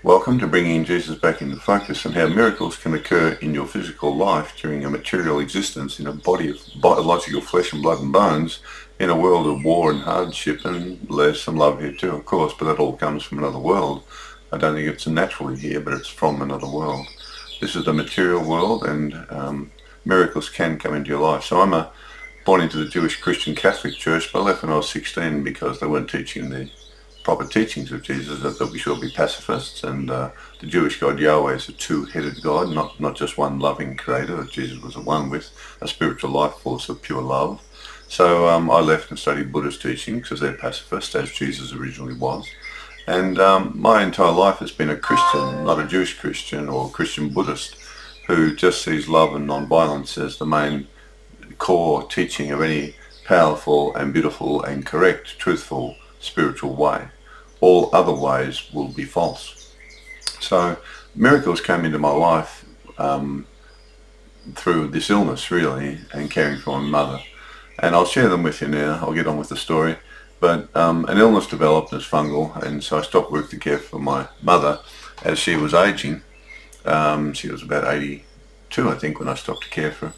Welcome to bringing Jesus back into focus and how miracles can occur in your physical life during a material existence in a body of biological flesh and blood and bones in a world of war and hardship. And there's some love here too, of course, but that all comes from another world. I don't think it's naturally here, but it's from another world. This is the material world, and miracles can come into your life. So I'm born into the Jewish Christian Catholic Church, but I left when I was 16 because they weren't teaching the proper teachings of Jesus, that we should be pacifists, and the Jewish God Yahweh is a two-headed God, not just one loving creator, that Jesus was a one with a spiritual life force of pure love. So I left and studied Buddhist teachings because they're pacifist, as Jesus originally was. And my entire life has been a Christian, not a Jewish Christian or Christian Buddhist, who just sees love and non-violence as the main core teaching of any powerful and beautiful and correct, truthful, spiritual way. All other ways will be false. So miracles came into my life through this illness, really, and caring for my mother. And I'll share them with you now. I'll get on with the story. But an illness developed as fungal, and so I stopped work to care for my mother as she was aging. She was about 82, I think, when I stopped to care for her.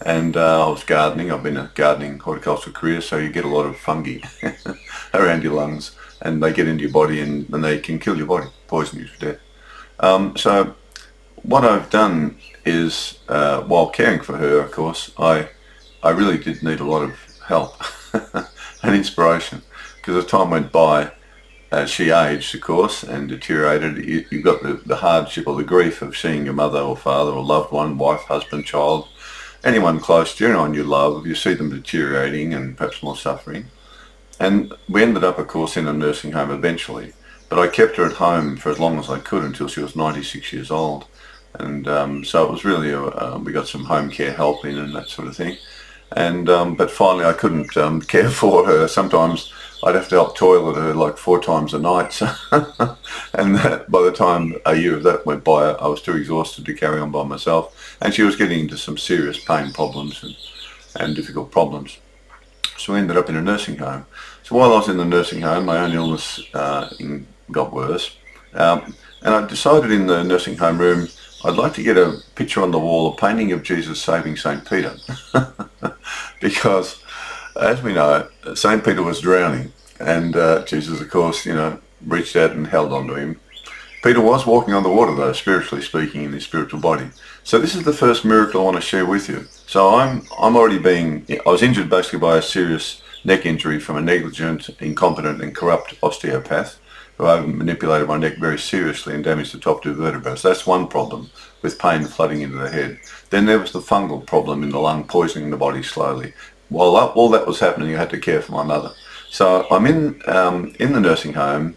And I was gardening. I've been a gardening horticultural career, so you get a lot of fungi around your lungs, and they get into your body and they can kill your body, poison you to death. So what I've done is, while caring for her, of course, I really did need a lot of help and inspiration, because as time went by, she aged, of course, and deteriorated. You've got the hardship or the grief of seeing your mother or father or loved one, wife, husband, child, anyone close to you, anyone you love, you see them deteriorating and perhaps more suffering. And we ended up, of course, in a nursing home eventually. But I kept her at home for as long as I could until she was 96 years old. And so it was really, we got some home care help in and that sort of thing. And but finally I couldn't care for her. Sometimes I'd have to help toilet her like 4 times a night. So and by the time a year of that went by, I was too exhausted to carry on by myself. And she was getting into some serious pain problems and difficult problems. So we ended up in a nursing home. So while I was in the nursing home, my own illness got worse. And I decided in the nursing home room, I'd like to get a picture on the wall, a painting of Jesus saving St. Peter. Because, as we know, St. Peter was drowning. And Jesus, of course, reached out and held on to him. Peter was walking on the water, though, spiritually speaking, in his spiritual body. So this is the first miracle I want to share with you. So I was injured basically by a serious neck injury from a negligent, incompetent and corrupt osteopath who manipulated my neck very seriously and damaged the top 2 vertebrae. So that's one problem, with pain flooding into the head. Then there was the fungal problem in the lung, poisoning the body slowly. While all that was happening, I had to care for my mother. So I'm in the nursing home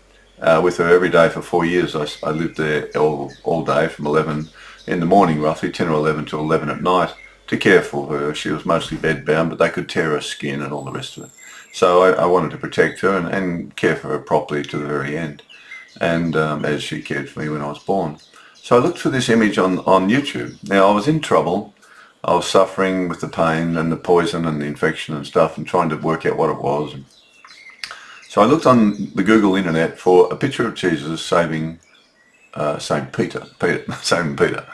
with her every day for 4 years. I lived there all day from 11 in the morning, roughly 10 or 11 to 11 at night, to care for her. She was mostly bedbound, but they could tear her skin and all the rest of it. So I wanted to protect her and care for her properly to the very end, and as she cared for me when I was born. So I looked for this image on YouTube. Now I was in trouble. I was suffering with the pain and the poison and the infection and stuff, and trying to work out what it was. So I looked on the Google internet for a picture of Jesus saving St. Peter, saving Peter.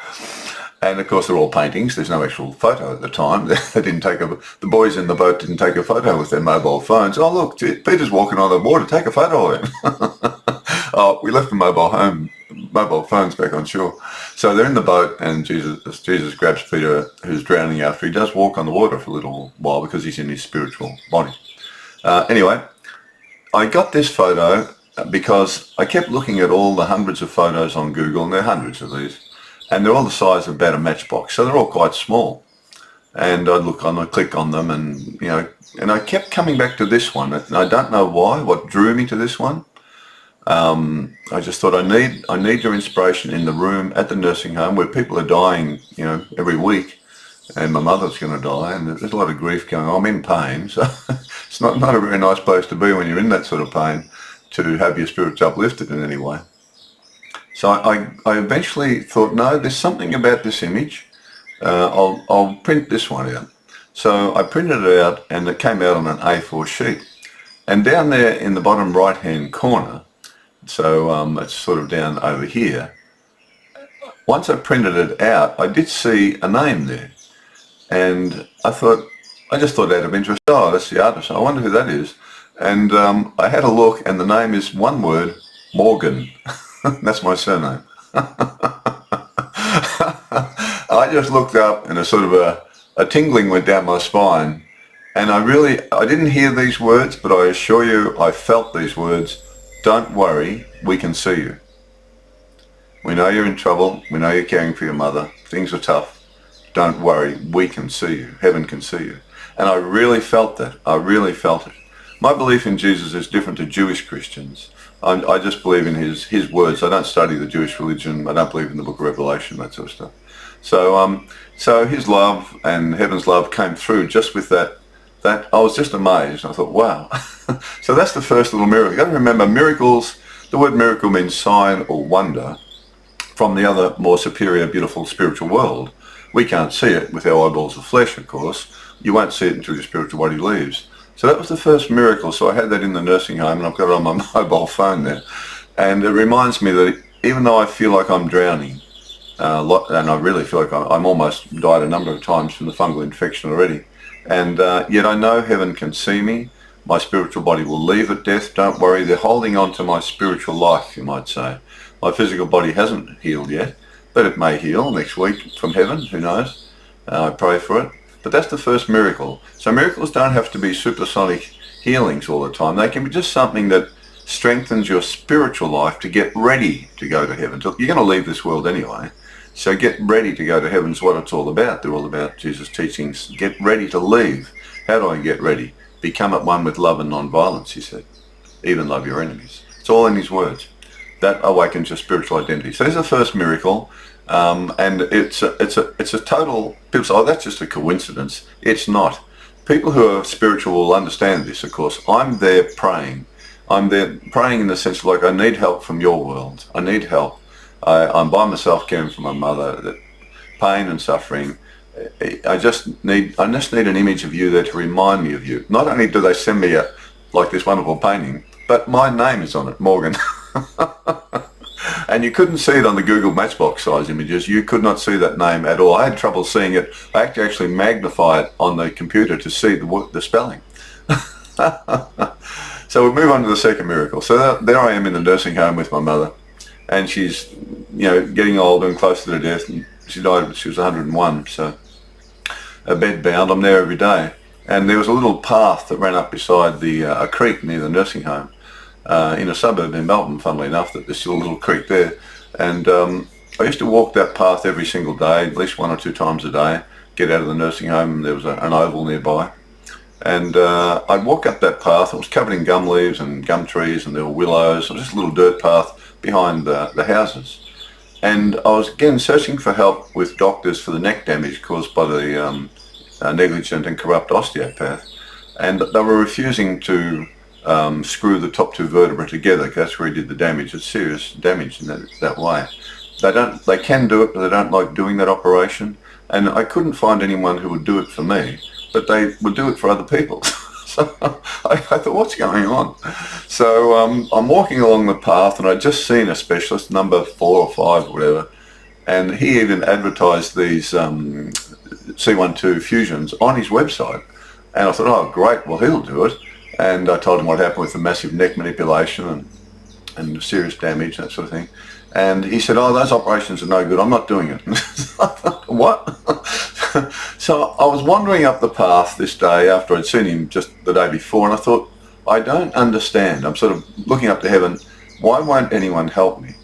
And of course they're all paintings. There's no actual photo at the time. They didn't take the boys in the boat didn't take a photo with their mobile phones. Oh look, Peter's walking on the water. Take a photo of him. Oh, we left the mobile phones back on shore. So they're in the boat, and Jesus grabs Peter, who's drowning after he does walk on the water for a little while because he's in his spiritual body. Anyway, I got this photo because I kept looking at all the hundreds of photos on Google, and there are hundreds of these. And they're all the size of about a matchbox, so they're all quite small. And I'd click on them, and and I kept coming back to this one. And I don't know why. What drew me to this one? I just thought I need your inspiration in the room at the nursing home where people are dying, every week, and my mother's going to die, and there's a lot of grief going on. I'm in pain, so it's not a very nice place to be when you're in that sort of pain, to have your spirits uplifted in any way. So I eventually thought, no, there's something about this image. I'll print this one out. So I printed it out, and it came out on an A4 sheet. And down there in the bottom right-hand corner, So it's sort of down over here. Once I printed it out, I did see a name there. And I just thought out of interest, oh, that's the artist. I wonder who that is. And I had a look, and the name is one word, Morgan. That's my surname. I just looked up, and a sort of a tingling went down my spine. And I didn't hear these words, but I assure you, I felt these words. Don't worry, we can see you. We know you're in trouble. We know you're caring for your mother. Things are tough. Don't worry, we can see you. Heaven can see you. And I really felt that. I really felt it. My belief in Jesus is different to Jewish Christians. I just believe in his words. I don't study the Jewish religion. I don't believe in the book of Revelation, that sort of stuff. So his love and heaven's love came through just with that. I was just amazed. I thought, wow. So that's the first little miracle. You've got to remember, miracles, the word miracle means sign or wonder from the other more superior, beautiful spiritual world. We can't see it with our eyeballs of flesh, of course. You won't see it until your spiritual body leaves. So that was the first miracle. So I had that in the nursing home, and I've got it on my mobile phone there. And it reminds me that even though I feel like I'm drowning, and I really feel like I'm almost died a number of times from the fungal infection already, and yet I know heaven can see me. My spiritual body will leave at death. Don't worry, they're holding on to my spiritual life, you might say. My physical body hasn't healed yet, but it may heal next week from heaven, who knows. I pray for it. But that's the first miracle. So miracles don't have to be supersonic healings all the time. They can be just something that strengthens your spiritual life to get ready to go to heaven. You're going to leave this world anyway. So get ready to go to heaven is what it's all about. They're all about Jesus' teachings. Get ready to leave. How do I get ready? Become at one with love and non-violence, he said. Even love your enemies. It's all in his words. That awakens your spiritual identity. So there's the first miracle, and it's a total. People say, "Oh, that's just a coincidence." It's not. People who are spiritual will understand this. Of course, I'm there praying. I'm there praying in the sense of like I need help from your world. I need help. I'm by myself caring for my mother. That pain and suffering. I just need an image of you there to remind me of you. Not only do they send me like this wonderful painting, but my name is on it, Morgan. And you couldn't see it on the Google Matchbox size images. You could not see that name at all. I had trouble seeing it. I had to actually magnify it on the computer to see the spelling. So we move on to the second miracle. So there I am in the nursing home with my mother, and she's getting older and closer to death. And she died when she was 101, so bed bound. I'm there every day, and there was a little path that ran up beside a creek near the nursing home. In a suburb in Melbourne, funnily enough, that there's still a little creek there. And I used to walk that path every single day, at least 1 or 2 times a day, get out of the nursing home, and there was an oval nearby. And I'd walk up that path. It was covered in gum leaves and gum trees, and there were willows. It was just a little dirt path behind the houses. And I was, again, searching for help with doctors for the neck damage caused by the negligent and corrupt osteopath. And they were refusing to screw the top 2 vertebrae together, because that's where he did the damage. It's serious damage in that way. They can do it, but they don't like doing that operation. And I couldn't find anyone who would do it for me, but they would do it for other people. So I thought, what's going on? So I'm walking along the path, and I'd just seen a specialist, number 4 or 5 or whatever, and he even advertised these C12 fusions on his website. And I thought, oh great, well he'll do it. And I told him what happened with the massive neck manipulation and serious damage, that sort of thing. And he said, oh, those operations are no good. I'm not doing it. What? So I was wandering up the path this day after I'd seen him just the day before, and I thought, I don't understand. I'm sort of looking up to heaven. Why won't anyone help me?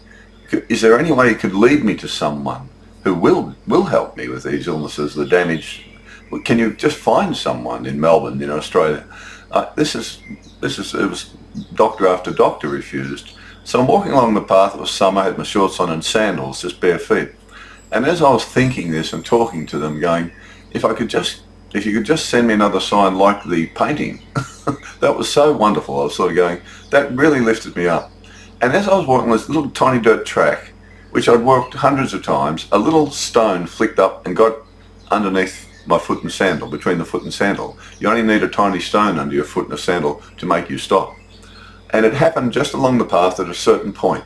Is there any way you could lead me to someone who will help me with these illnesses, the damage? Can you just find someone in Melbourne, Australia? It was doctor after doctor refused. So I'm walking along the path. It was summer. I had my shorts on and sandals, just bare feet. And as I was thinking this and talking to them, going, if you could just send me another sign like the painting, that was so wonderful. I was sort of going, that really lifted me up. And as I was walking this little tiny dirt track, which I'd walked hundreds of times, a little stone flicked up and got underneath my foot and sandal, between the foot and sandal. You only need a tiny stone under your foot and a sandal to make you stop. And it happened just along the path at a certain point.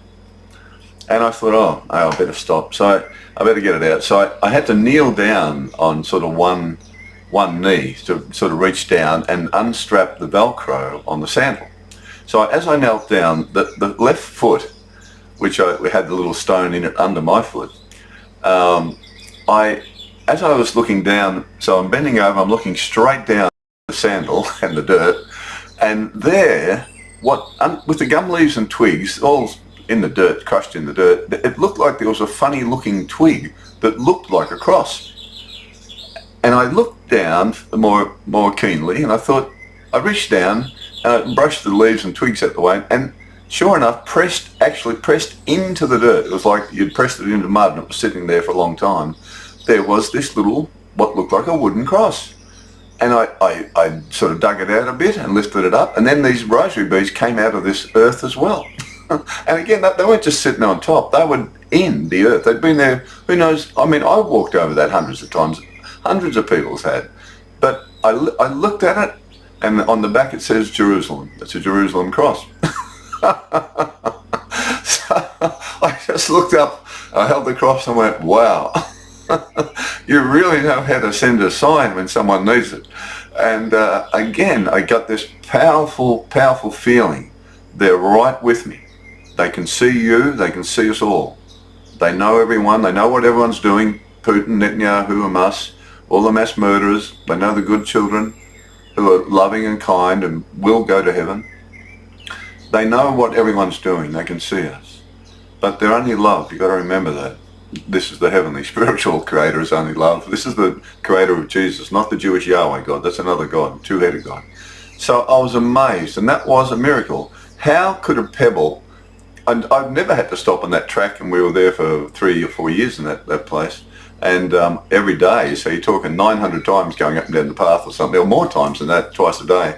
And I thought, oh, I better stop. So I better get it out. So I had to kneel down on sort of one knee to sort of reach down and unstrap the Velcro on the sandal. So as I knelt down, the left foot, which we had the little stone in it under my foot, as I was looking down, so I'm bending over, I'm looking straight down the sandal and the dirt, and there, with the gum leaves and twigs all in the dirt, crushed in the dirt, it looked like there was a funny looking twig that looked like a cross. And I looked down more keenly, and I thought, I reached down and I brushed the leaves and twigs out the way, and sure enough, actually pressed into the dirt. It was like you'd pressed it into mud and it was sitting there for a long time. There was this little, what looked like a wooden cross. And I sort of dug it out a bit and lifted it up, and then these rosary beads came out of this earth as well. And again, they weren't just sitting on top, they were in the earth. They'd been there, who knows, I mean, I walked over that hundreds of times, hundreds of people's had. But I looked at it, and on the back it says Jerusalem. It's a Jerusalem cross. So I just looked up, I held the cross and went, wow. You really know how to send a sign when someone needs it. And again, I got this powerful, powerful feeling. They're right with me. They can see you, they can see us all. They know everyone, they know what everyone's doing. Putin, Netanyahu, Hamas, all the mass murderers. They know the good children who are loving and kind and will go to heaven. They know what everyone's doing, they can see us. But they're only love, you've got to remember that. This is the heavenly spiritual creator is only love. This is the creator of Jesus, not the Jewish Yahweh God. That's another God, two-headed God. So I was amazed, and that was a miracle. How could a pebble, and I've never had to stop on that track, and we were there for 3 or 4 years in that place, and every day, so you're talking 900 times going up and down the path or something, or more times than that, twice a day.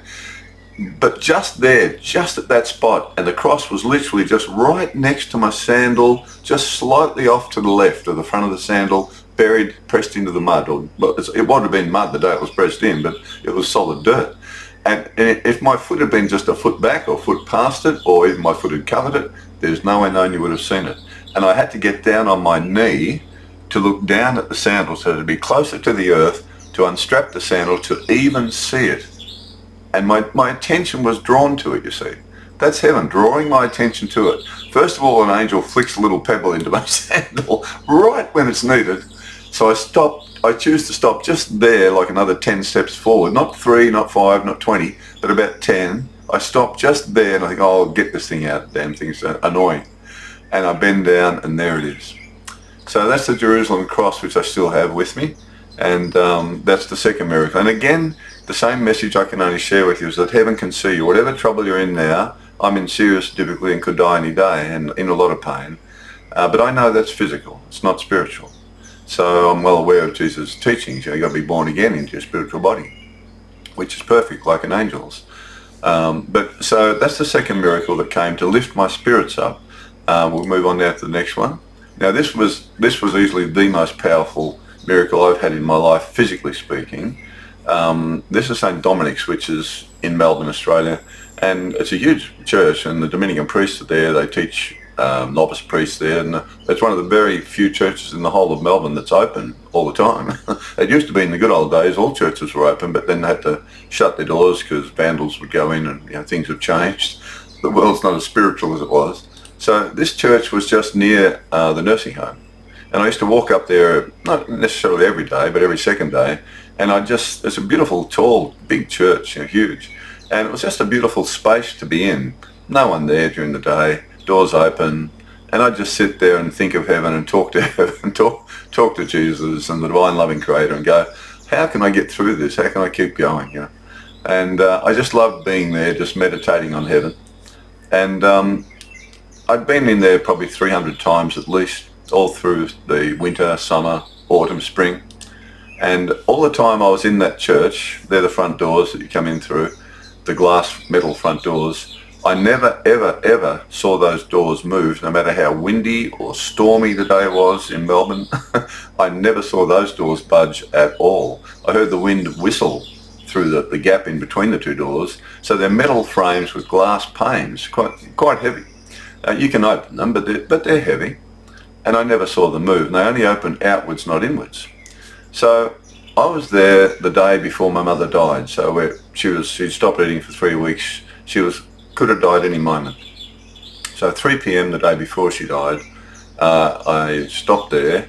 But just there, just at that spot, and the cross was literally just right next to my sandal, just slightly off to the left of the front of the sandal, buried, pressed into the mud. Or it would have been mud the day it was pressed in, but it was solid dirt. And if my foot had been just a foot back or foot past it, or even my foot had covered it, there's no way known you would have seen it. And I had to get down on my knee to look down at the sandal so to be closer to the earth, to unstrap the sandal, to even see it. And my attention was drawn to it, you see. That's heaven, drawing my attention to it. First of all, an angel flicks a little pebble into my sandal right when it's needed. So I choose to stop just there, like another 10 steps forward. Not 3, not 5, not 20, but about 10. I stop just there and I think, oh, I'll get this thing out. Damn thing's annoying. And I bend down and there it is. So that's the Jerusalem cross, which I still have with me. And that's the second miracle. And again, the same message I can only share with you is that heaven can see you. Whatever trouble you're in now, I'm in serious difficulty and could die any day and in a lot of pain. But I know that's physical. It's not spiritual. So I'm well aware of Jesus' teachings. You've got to be born again into your spiritual body, which is perfect, like an angel's. But so that's the second miracle that came to lift my spirits up. We'll move on now to the next one. Now this was easily the most powerful miracle I've had in my life, physically speaking. This is St. Dominic's, which is in Melbourne, Australia, and it's a huge church, and the Dominican priests are there. They teach novice priests there, and it's one of the very few churches in the whole of Melbourne that's open all the time. It used to be in the good old days, all churches were open, but then they had to shut their doors because vandals would go in, and things have changed. The world's not as spiritual as it was. So this church was just near the nursing home. And I used to walk up there, not necessarily every day, but every second day. And it's a beautiful, tall, big church, huge. And it was just a beautiful space to be in. No one there during the day, doors open. And I'd just sit there and think of heaven and talk to heaven, talk to Jesus and the divine loving creator and go, how can I get through this? How can I keep going? And I just loved being there, just meditating on heaven. And I'd been in there probably 300 times at least, all through the winter, summer, autumn, spring. And all the time I was in that church, they're the front doors that you come in through, the glass metal front doors. I never, ever, ever saw those doors move, no matter how windy or stormy the day was in Melbourne. I never saw those doors budge at all. I heard the wind whistle through the gap in between the two doors. So they're metal frames with glass panes, quite heavy. You can open them, but they're heavy. And I never saw them move. And they only open outwards, not inwards. So I was there the day before my mother died. So she'd stopped eating for 3 weeks. Could have died any moment. So 3 p.m. the day before she died, I stopped there.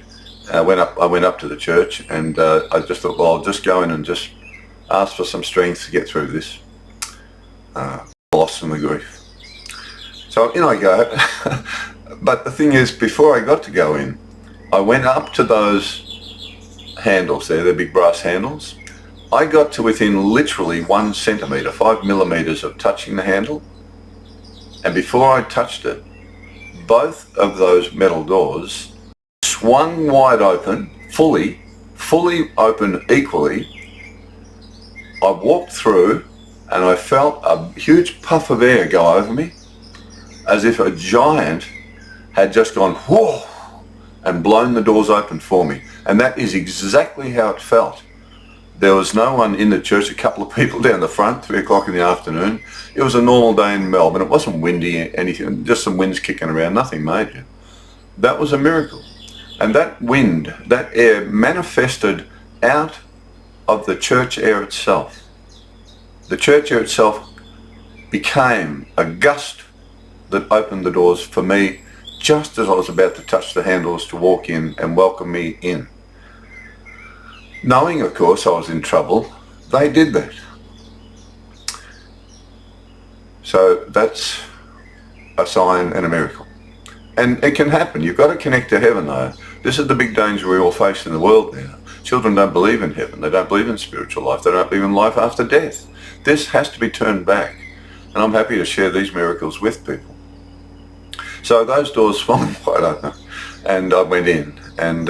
I went up to the church, and I just thought, well, I'll just go in and just ask for some strength to get through this loss and the grief. So in I go. But the thing is, before I got to go in, I went up to those handles there, the big brass handles. I got to within literally 1 centimetre, 5 millimetres of touching the handle. And before I touched it, both of those metal doors swung wide open, fully open equally. I walked through and I felt a huge puff of air go over me, as if a giant had just gone whoa and blown the doors open for me. And that is exactly how it felt. There was no one in the church, a couple of people down the front, 3 o'clock in the afternoon. It was a normal day in Melbourne. It wasn't windy, anything, just some winds kicking around, nothing major. That was a miracle. And that wind, that air manifested out of the church air itself. The church air itself became a gust that opened the doors for me just as I was about to touch the handles to walk in and welcome me in. Knowing, of course, I was in trouble, they did that. So that's a sign and a miracle. And it can happen. You've got to connect to heaven, though. This is the big danger we all face in the world now. Children don't believe in heaven. They don't believe in spiritual life. They don't believe in life after death. This has to be turned back. And I'm happy to share these miracles with people. So those doors swung wide open, and I went in. And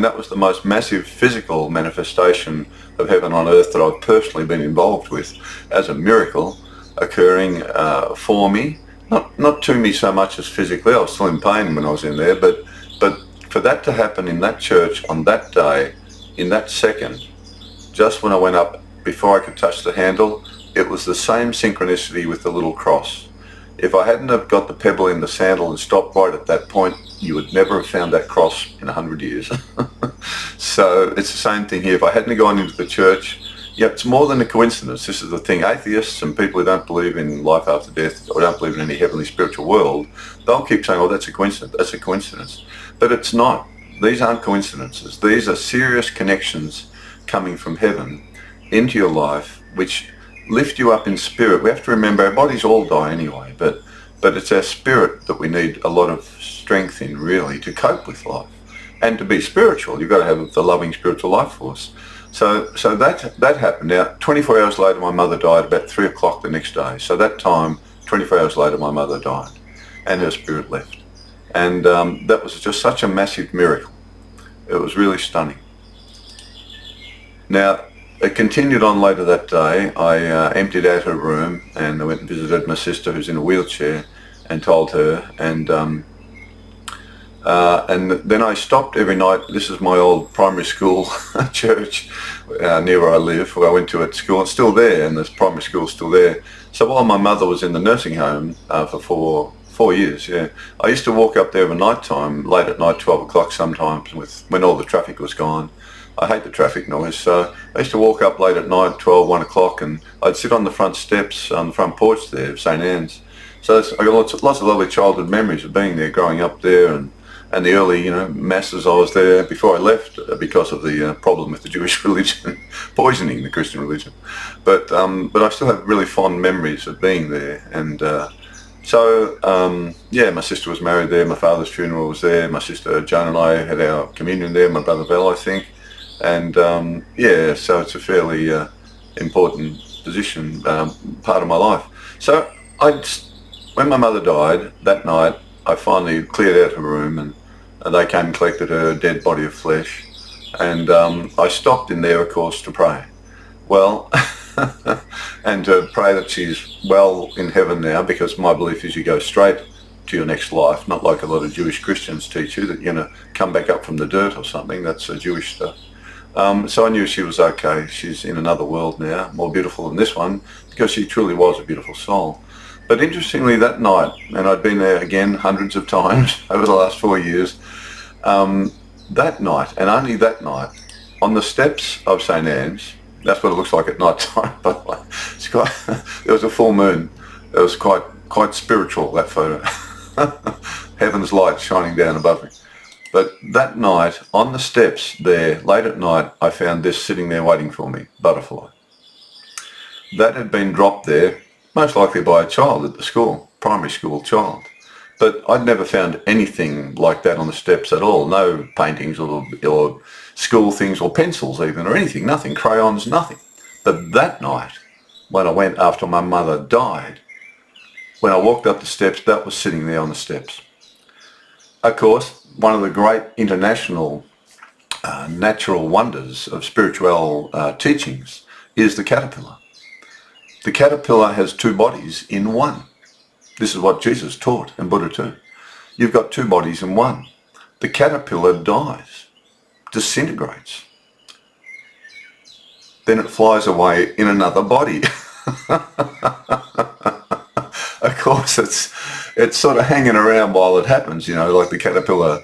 that was the most massive physical manifestation of heaven on earth that I've personally been involved with as a miracle occurring for me. Not to me so much as physically. I was still in pain when I was in there, but for that to happen in that church on that day, in that second, just when I went up, before I could touch the handle, it was the same synchronicity with the little cross. If I hadn't have got the pebble in the sandal and stopped right at that point, you would never have found that cross in 100 years. So it's the same thing here. If I hadn't gone into the church, yeah, it's more than a coincidence. This is the thing. Atheists and people who don't believe in life after death or don't believe in any heavenly spiritual world, they'll keep saying, oh, that's a coincidence, that's a coincidence. But it's not. These aren't coincidences. These are serious connections coming from heaven into your life, which lift you up in spirit. We have to remember our bodies all die anyway, but it's our spirit that we need a lot of strength in, really, to cope with life. And to be spiritual, you've got to have the loving spiritual life force. So that happened. Now, 24 hours later, my mother died, about 3 o'clock the next day. So that time, 24 hours later, my mother died and her spirit left. And that was just such a massive miracle. It was really stunning. Now, it continued on later that day. I emptied out her room and I went and visited my sister who's in a wheelchair and told her. And then I stopped every night. This is my old primary school church near where I live, where I went to at school. It's still there, and this primary school's still there. So while my mother was in the nursing home for four years, yeah, I used to walk up there at night time, late at night, 12 o'clock sometimes, when all the traffic was gone. I hate the traffic noise, so I used to walk up late at night, 12, 1 o'clock, and I'd sit on the front steps, on the front porch there, St. Anne's. So I got lots of lovely childhood memories of being there, growing up there, and the early, masses. I was there before I left because of the problem with the Jewish religion, poisoning the Christian religion. But I still have really fond memories of being there. And yeah, my sister was married there, my father's funeral was there, my sister Joan and I had our communion there, my brother Val, I think. And yeah, so it's a fairly important position, part of my life. So when my mother died that night, I finally cleared out her room, and they came and collected her dead body of flesh. And I stopped in there, of course, to pray. Well, and to pray that she's well in heaven now, because my belief is you go straight to your next life, not like a lot of Jewish Christians teach you, that you're going to come back up from the dirt or something. That's Jewish stuff. So I knew she was okay. She's in another world now, more beautiful than this one, because she truly was a beautiful soul. But interestingly, that night, and I'd been there again hundreds of times over the last 4 years, that night, and only that night, on the steps of St. Anne's, that's what it looks like at night time, by the way. It's quite, there was a full moon. It was quite spiritual, that photo. Heaven's light shining down above me. But that night, on the steps there, late at night, I found this sitting there waiting for me, butterfly. That had been dropped there, most likely by a child at the school, primary school child. But I'd never found anything like that on the steps at all. No paintings or school things or pencils even or anything, nothing, crayons, nothing. But that night, when I went after my mother died, when I walked up the steps, that was sitting there on the steps. Of course, one of the great international natural wonders of spiritual teachings is the caterpillar. The caterpillar has two bodies in one. This is what Jesus taught and Buddha too. You've got two bodies in one. The caterpillar dies, disintegrates. Then it flies away in another body. Of course, it's sort of hanging around while it happens, you know, like the caterpillar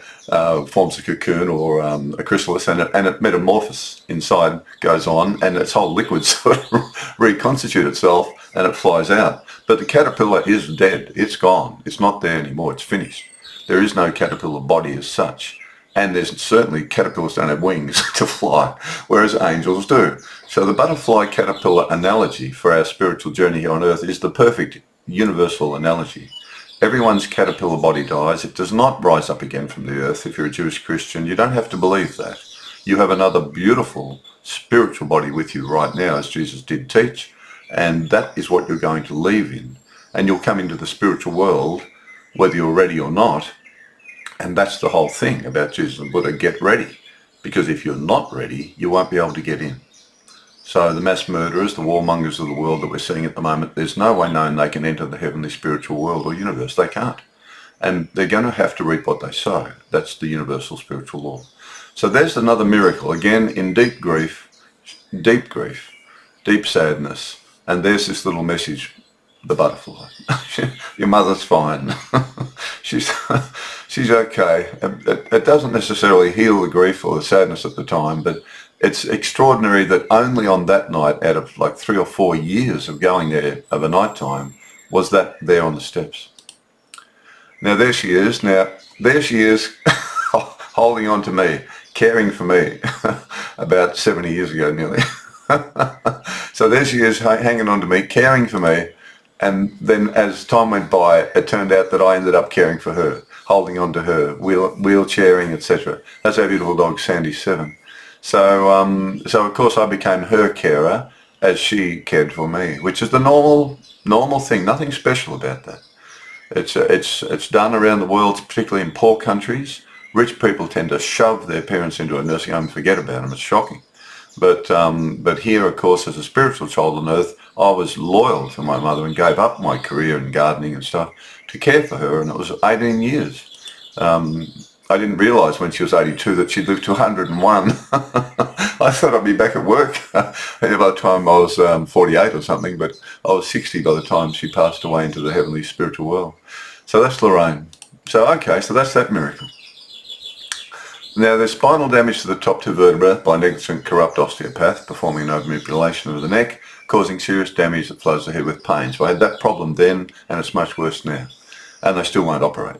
forms a cocoon or a chrysalis, and it metamorphoses inside, goes on, and its whole liquid sort of reconstitutes itself, and it flies out. But the caterpillar is dead. It's gone. It's not there anymore. It's finished. There is no caterpillar body as such. And there's certainly, caterpillars don't have wings to fly, whereas angels do. So the butterfly caterpillar analogy for our spiritual journey here on earth is the perfect universal analogy. Everyone's caterpillar body dies. It does not rise up again from the earth. If you're a Jewish Christian, you don't have to believe that. You have another beautiful spiritual body with you right now, as Jesus did teach, and that is what you're going to leave in. And you'll come into the spiritual world, whether you're ready or not. And that's the whole thing about Jesus and Buddha, get ready. Because if you're not ready, you won't be able to get in. So the mass murderers, the warmongers of the world that we're seeing at the moment, there's no way known they can enter the heavenly spiritual world or universe. They can't. And they're going to have to reap what they sow. That's the universal spiritual law. So there's another miracle. Again, in deep grief, deep sadness. And there's this little message, the butterfly. Your mother's fine. She's okay. It doesn't necessarily heal the grief or the sadness at the time, but it's extraordinary that only on that night, out of like 3 or 4 years of going there of a night time, was that there on the steps. Now there she is. Holding on to me, caring for me, about 70 years ago nearly. So there she is, hanging on to me, caring for me. And then as time went by, it turned out that I ended up caring for her, holding on to her, wheelchairing, etc. That's our beautiful dog, Sandy 7. So of course I became her carer as she cared for me, which is the normal thing. Nothing special about that. It's done around the world, particularly in poor countries. Rich people tend to shove their parents into a nursing home and forget about them. It's shocking. But here, of course, as a spiritual child on earth, I was loyal to my mother and gave up my career in gardening and stuff to care for her, and it was 18 years. I didn't realise when she was 82 that she'd lived to 101. I thought I'd be back at work by the time I was 48 or something, but I was 60 by the time she passed away into the heavenly spiritual world. So that's Lorraine. So that's that miracle. Now, there's spinal damage to the top 2 vertebrae by negligent corrupt osteopath performing no manipulation of the neck, causing serious damage that flows ahead with pain. So I had that problem then, and it's much worse now. And they still won't operate.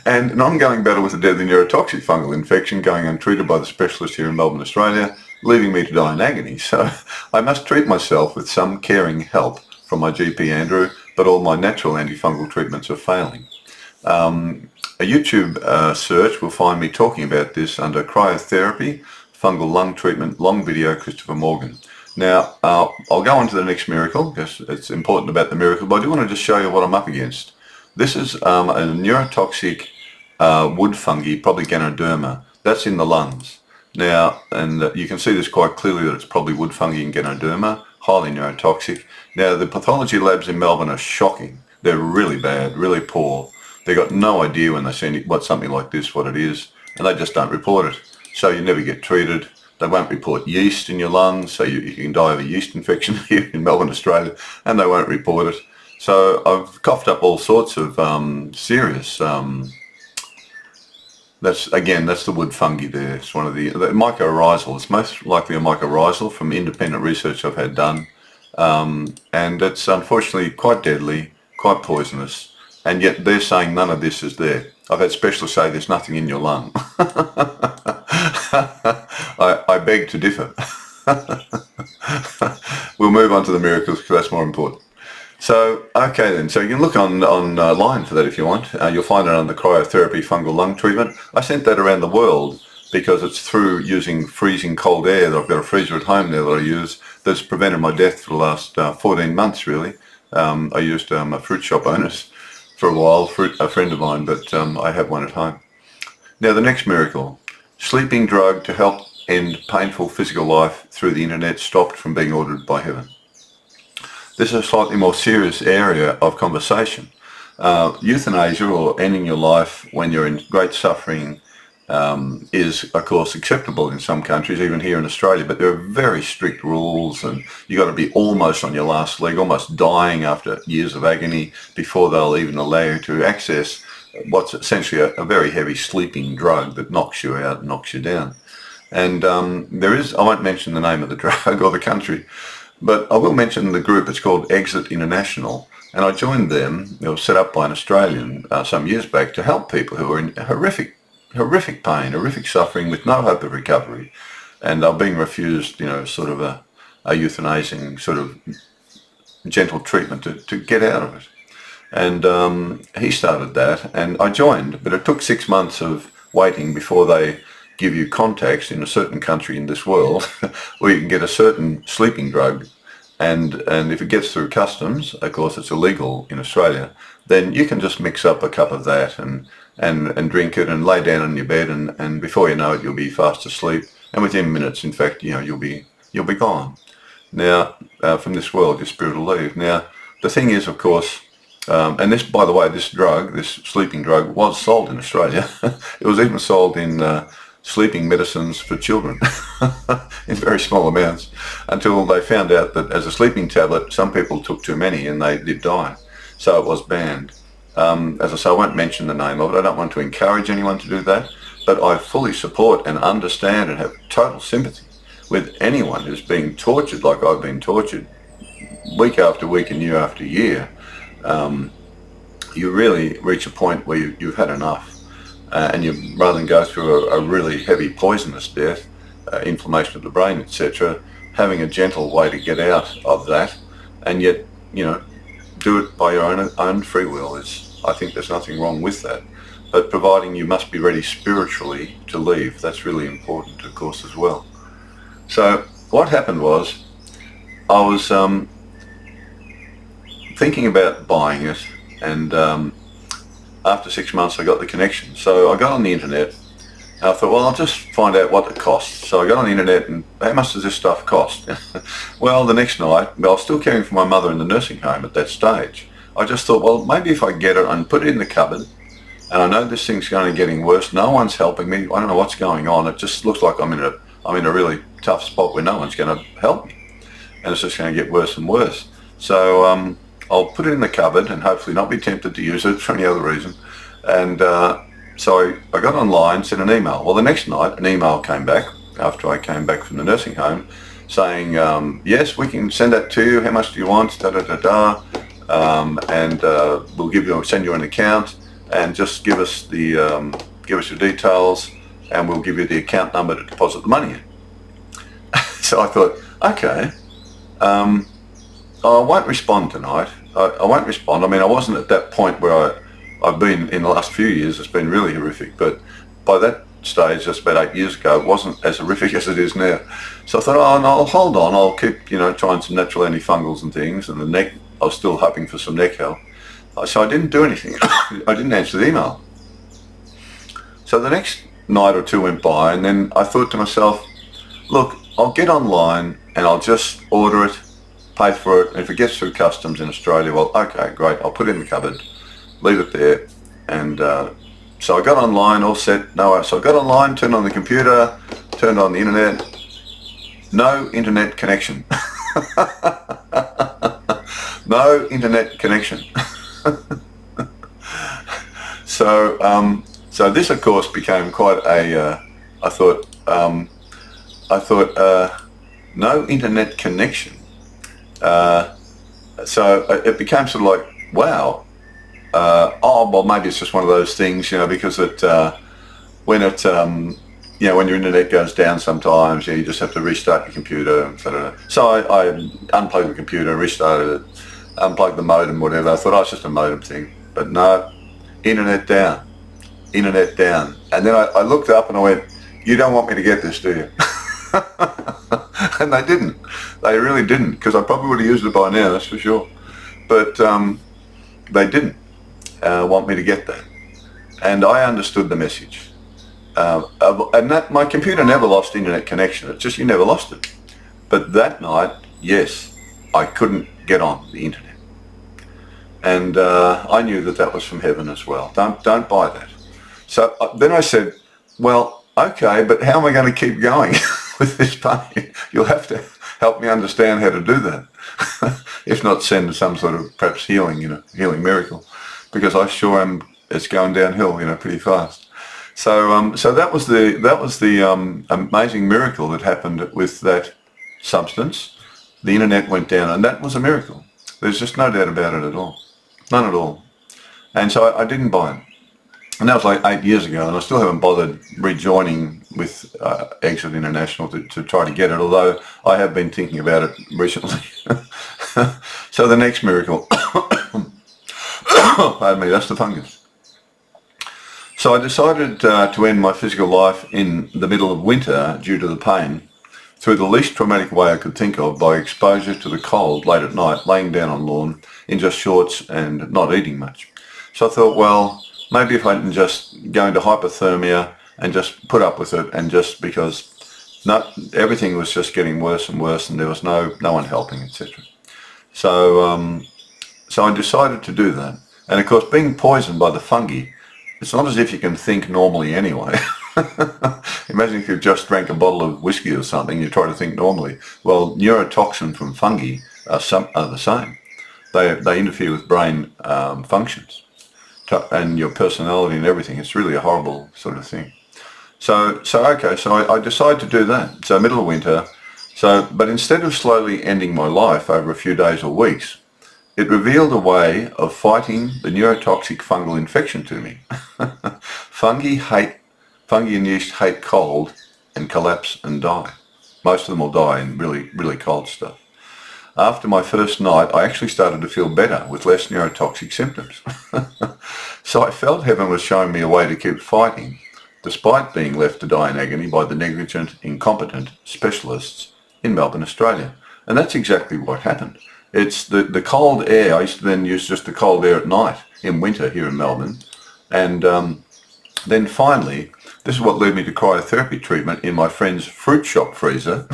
And an ongoing battle with a deadly neurotoxic fungal infection going untreated by the specialist here in Melbourne, Australia, leaving me to die in agony. So I must treat myself with some caring help from my GP Andrew, but all my natural antifungal treatments are failing. A YouTube search will find me talking about this under cryotherapy, fungal lung treatment, long video, Christopher Morgan. Now, I'll go on to the next miracle because it's important about the miracle, but I do want to just show you what I'm up against. This is a neurotoxic wood fungi, probably Ganoderma. That's in the lungs. Now, and you can see this quite clearly that it's probably wood fungi and Ganoderma, highly neurotoxic. Now, the pathology labs in Melbourne are shocking. They're really bad, really poor. They got no idea when they see something like this, what it is, and they just don't report it. So you never get treated. They won't report yeast in your lungs, so you can die of a yeast infection here in Melbourne, Australia, and they won't report it. So I've coughed up all sorts of serious, that's the wood fungi there. It's one of the mycorrhizal. It's most likely a mycorrhizal from independent research I've had done. And it's unfortunately quite deadly, quite poisonous, and yet they're saying none of this is there. I've had specialists say there's nothing in your lung. I beg to differ. We'll move on to the miracles because that's more important. So, okay then, so you can look online for that if you want. You'll find it under cryotherapy fungal lung treatment. I sent that around the world because it's through using freezing cold air. That I've got a freezer at home there that I use that's prevented my death for the last 14 months really. I used a fruit shop owners for a while, a friend of mine, but I have one at home. Now the next miracle, sleeping drug to help end painful physical life through the internet stopped from being ordered by heaven. This is a slightly more serious area of conversation. Euthanasia, or ending your life when you're in great suffering, is of course acceptable in some countries, even here in Australia, but there are very strict rules, and you've got to be almost on your last leg, almost dying after years of agony before they'll even allow you to access what's essentially a very heavy sleeping drug that knocks you out and knocks you down. And there is, I won't mention the name of the drug or the country, but I will mention the group. It's called Exit International, and I joined them. It was set up by an Australian some years back to help people who are in horrific pain, horrific suffering with no hope of recovery, and are being refused, sort of a euthanizing sort of gentle treatment to get out of it. And he started that, and I joined, but it took 6 months of waiting before they give you contacts in a certain country in this world where you can get a certain sleeping drug, and if it gets through customs, of course it's illegal in Australia, then you can just mix up a cup of that and drink it and lay down on your bed, and before you know it you'll be fast asleep, and within minutes, in fact, you'll be gone. Now from this world, your spirit will leave. Now the thing is, of course, and this, by the way, this sleeping drug was sold in Australia. It was even sold in sleeping medicines for children in very small amounts, until they found out that as a sleeping tablet some people took too many and they did die, so it was banned. As I say, I won't mention the name of it. I don't want to encourage anyone to do that, but I fully support and understand and have total sympathy with anyone who's being tortured like I've been tortured week after week and year after year. You really reach a point where you've had enough. And you, rather than go through a really heavy poisonous death, inflammation of the brain, etc., having a gentle way to get out of that, and yet, do it by your own free will, I think there's nothing wrong with that. But providing you must be ready spiritually to leave, that's really important, of course, as well. So what happened was, I was thinking about buying it, and after 6 months I got the connection. So I got on the internet and I thought, well, I'll just find out what it costs. So I got on the internet and how much does this stuff cost? Well, the next night, I was still caring for my mother in the nursing home at that stage. I just thought, well, maybe if I get it and put it in the cupboard, and I know this thing's going to getting worse, no one's helping me, I don't know what's going on, it just looks like I'm in a really tough spot where no one's going to help me, and it's just going to get worse and worse. So I'll put it in the cupboard and hopefully not be tempted to use it for any other reason. And so I got online, sent an email. Well, the next night an email came back after I came back from the nursing home saying, yes, we can send that to you. How much do you want? Da da da da. And we'll send you an account, and just give us your details, and we'll give you the account number to deposit the money in. So I thought, okay, I won't respond tonight. I won't respond. I mean, I wasn't at that point where I've been in the last few years. It's been really horrific, but by that stage, just about 8 years ago, it wasn't as horrific as it is now. So I thought, oh, no, I'll hold on. I'll keep, trying some natural antifungals and things, and the neck, I was still hoping for some neck health. So I didn't do anything. I didn't answer the email. So the next night or two went by, and then I thought to myself, look, I'll get online and I'll just order it, pay for it, and if it gets through customs in Australia, well, okay, great, I'll put it in the cupboard, leave it there. And so I got online, all set. So I got online, turned on the computer, turned on the internet, no internet connection. No internet connection. So this, of course, became quite a. I thought, no internet connection. So it became sort of like, wow. Oh well, maybe it's just one of those things, because when your internet goes down sometimes, you just have to restart your computer. So I unplugged the computer, restarted it, unplugged the modem, whatever. I thought, oh, it's just a modem thing. But no, internet down. And then I looked up and I went, you don't want me to get this, do you? And they didn't. They really didn't, because I probably would have used it by now, that's for sure. But they didn't want me to get that. And I understood the message. And that my computer never lost internet connection. It's just you never lost it. But that night, yes, I couldn't get on the internet. And I knew that was from heaven as well. Don't buy that. So then I said, well, okay, but how am I going to keep going with this pain? You'll have to help me understand how to do that. If not, send some sort of perhaps healing miracle, because I sure am. It's going downhill, pretty fast. So that was the amazing miracle that happened with that substance. The internet went down, and that was a miracle. There's just no doubt about it at all, none at all. And so I didn't buy it. And that was like 8 years ago, and I still haven't bothered rejoining with Exit International to try to get it, although I have been thinking about it recently. So the next miracle, pardon me, that's the fungus. So I decided to end my physical life in the middle of winter due to the pain through the least traumatic way I could think of, by exposure to the cold late at night, laying down on lawn in just shorts and not eating much. So I thought, well, maybe if I can just go into hypothermia and just put up with it, and just because everything was just getting worse and worse, and there was no one helping, etc. So I decided to do that. And of course, being poisoned by the fungi, it's not as if you can think normally anyway. Imagine if you just drank a bottle of whiskey or something, you try to think normally. Well, neurotoxin from fungi are the same. They interfere with brain functions and your personality and everything. It's really a horrible sort of thing. So I decided to do that. So middle of winter. But instead of slowly ending my life over a few days or weeks, it revealed a way of fighting the neurotoxic fungal infection to me. Fungi and yeast hate cold and collapse and die. Most of them will die in really, really cold stuff. After my first night, I actually started to feel better with less neurotoxic symptoms. So I felt heaven was showing me a way to keep fighting, despite being left to die in agony by the negligent, incompetent specialists in Melbourne, Australia. And that's exactly what happened. It's the cold air. I used to then use just the cold air at night in winter here in Melbourne. And then finally, this is what led me to cryotherapy treatment in my friend's fruit shop freezer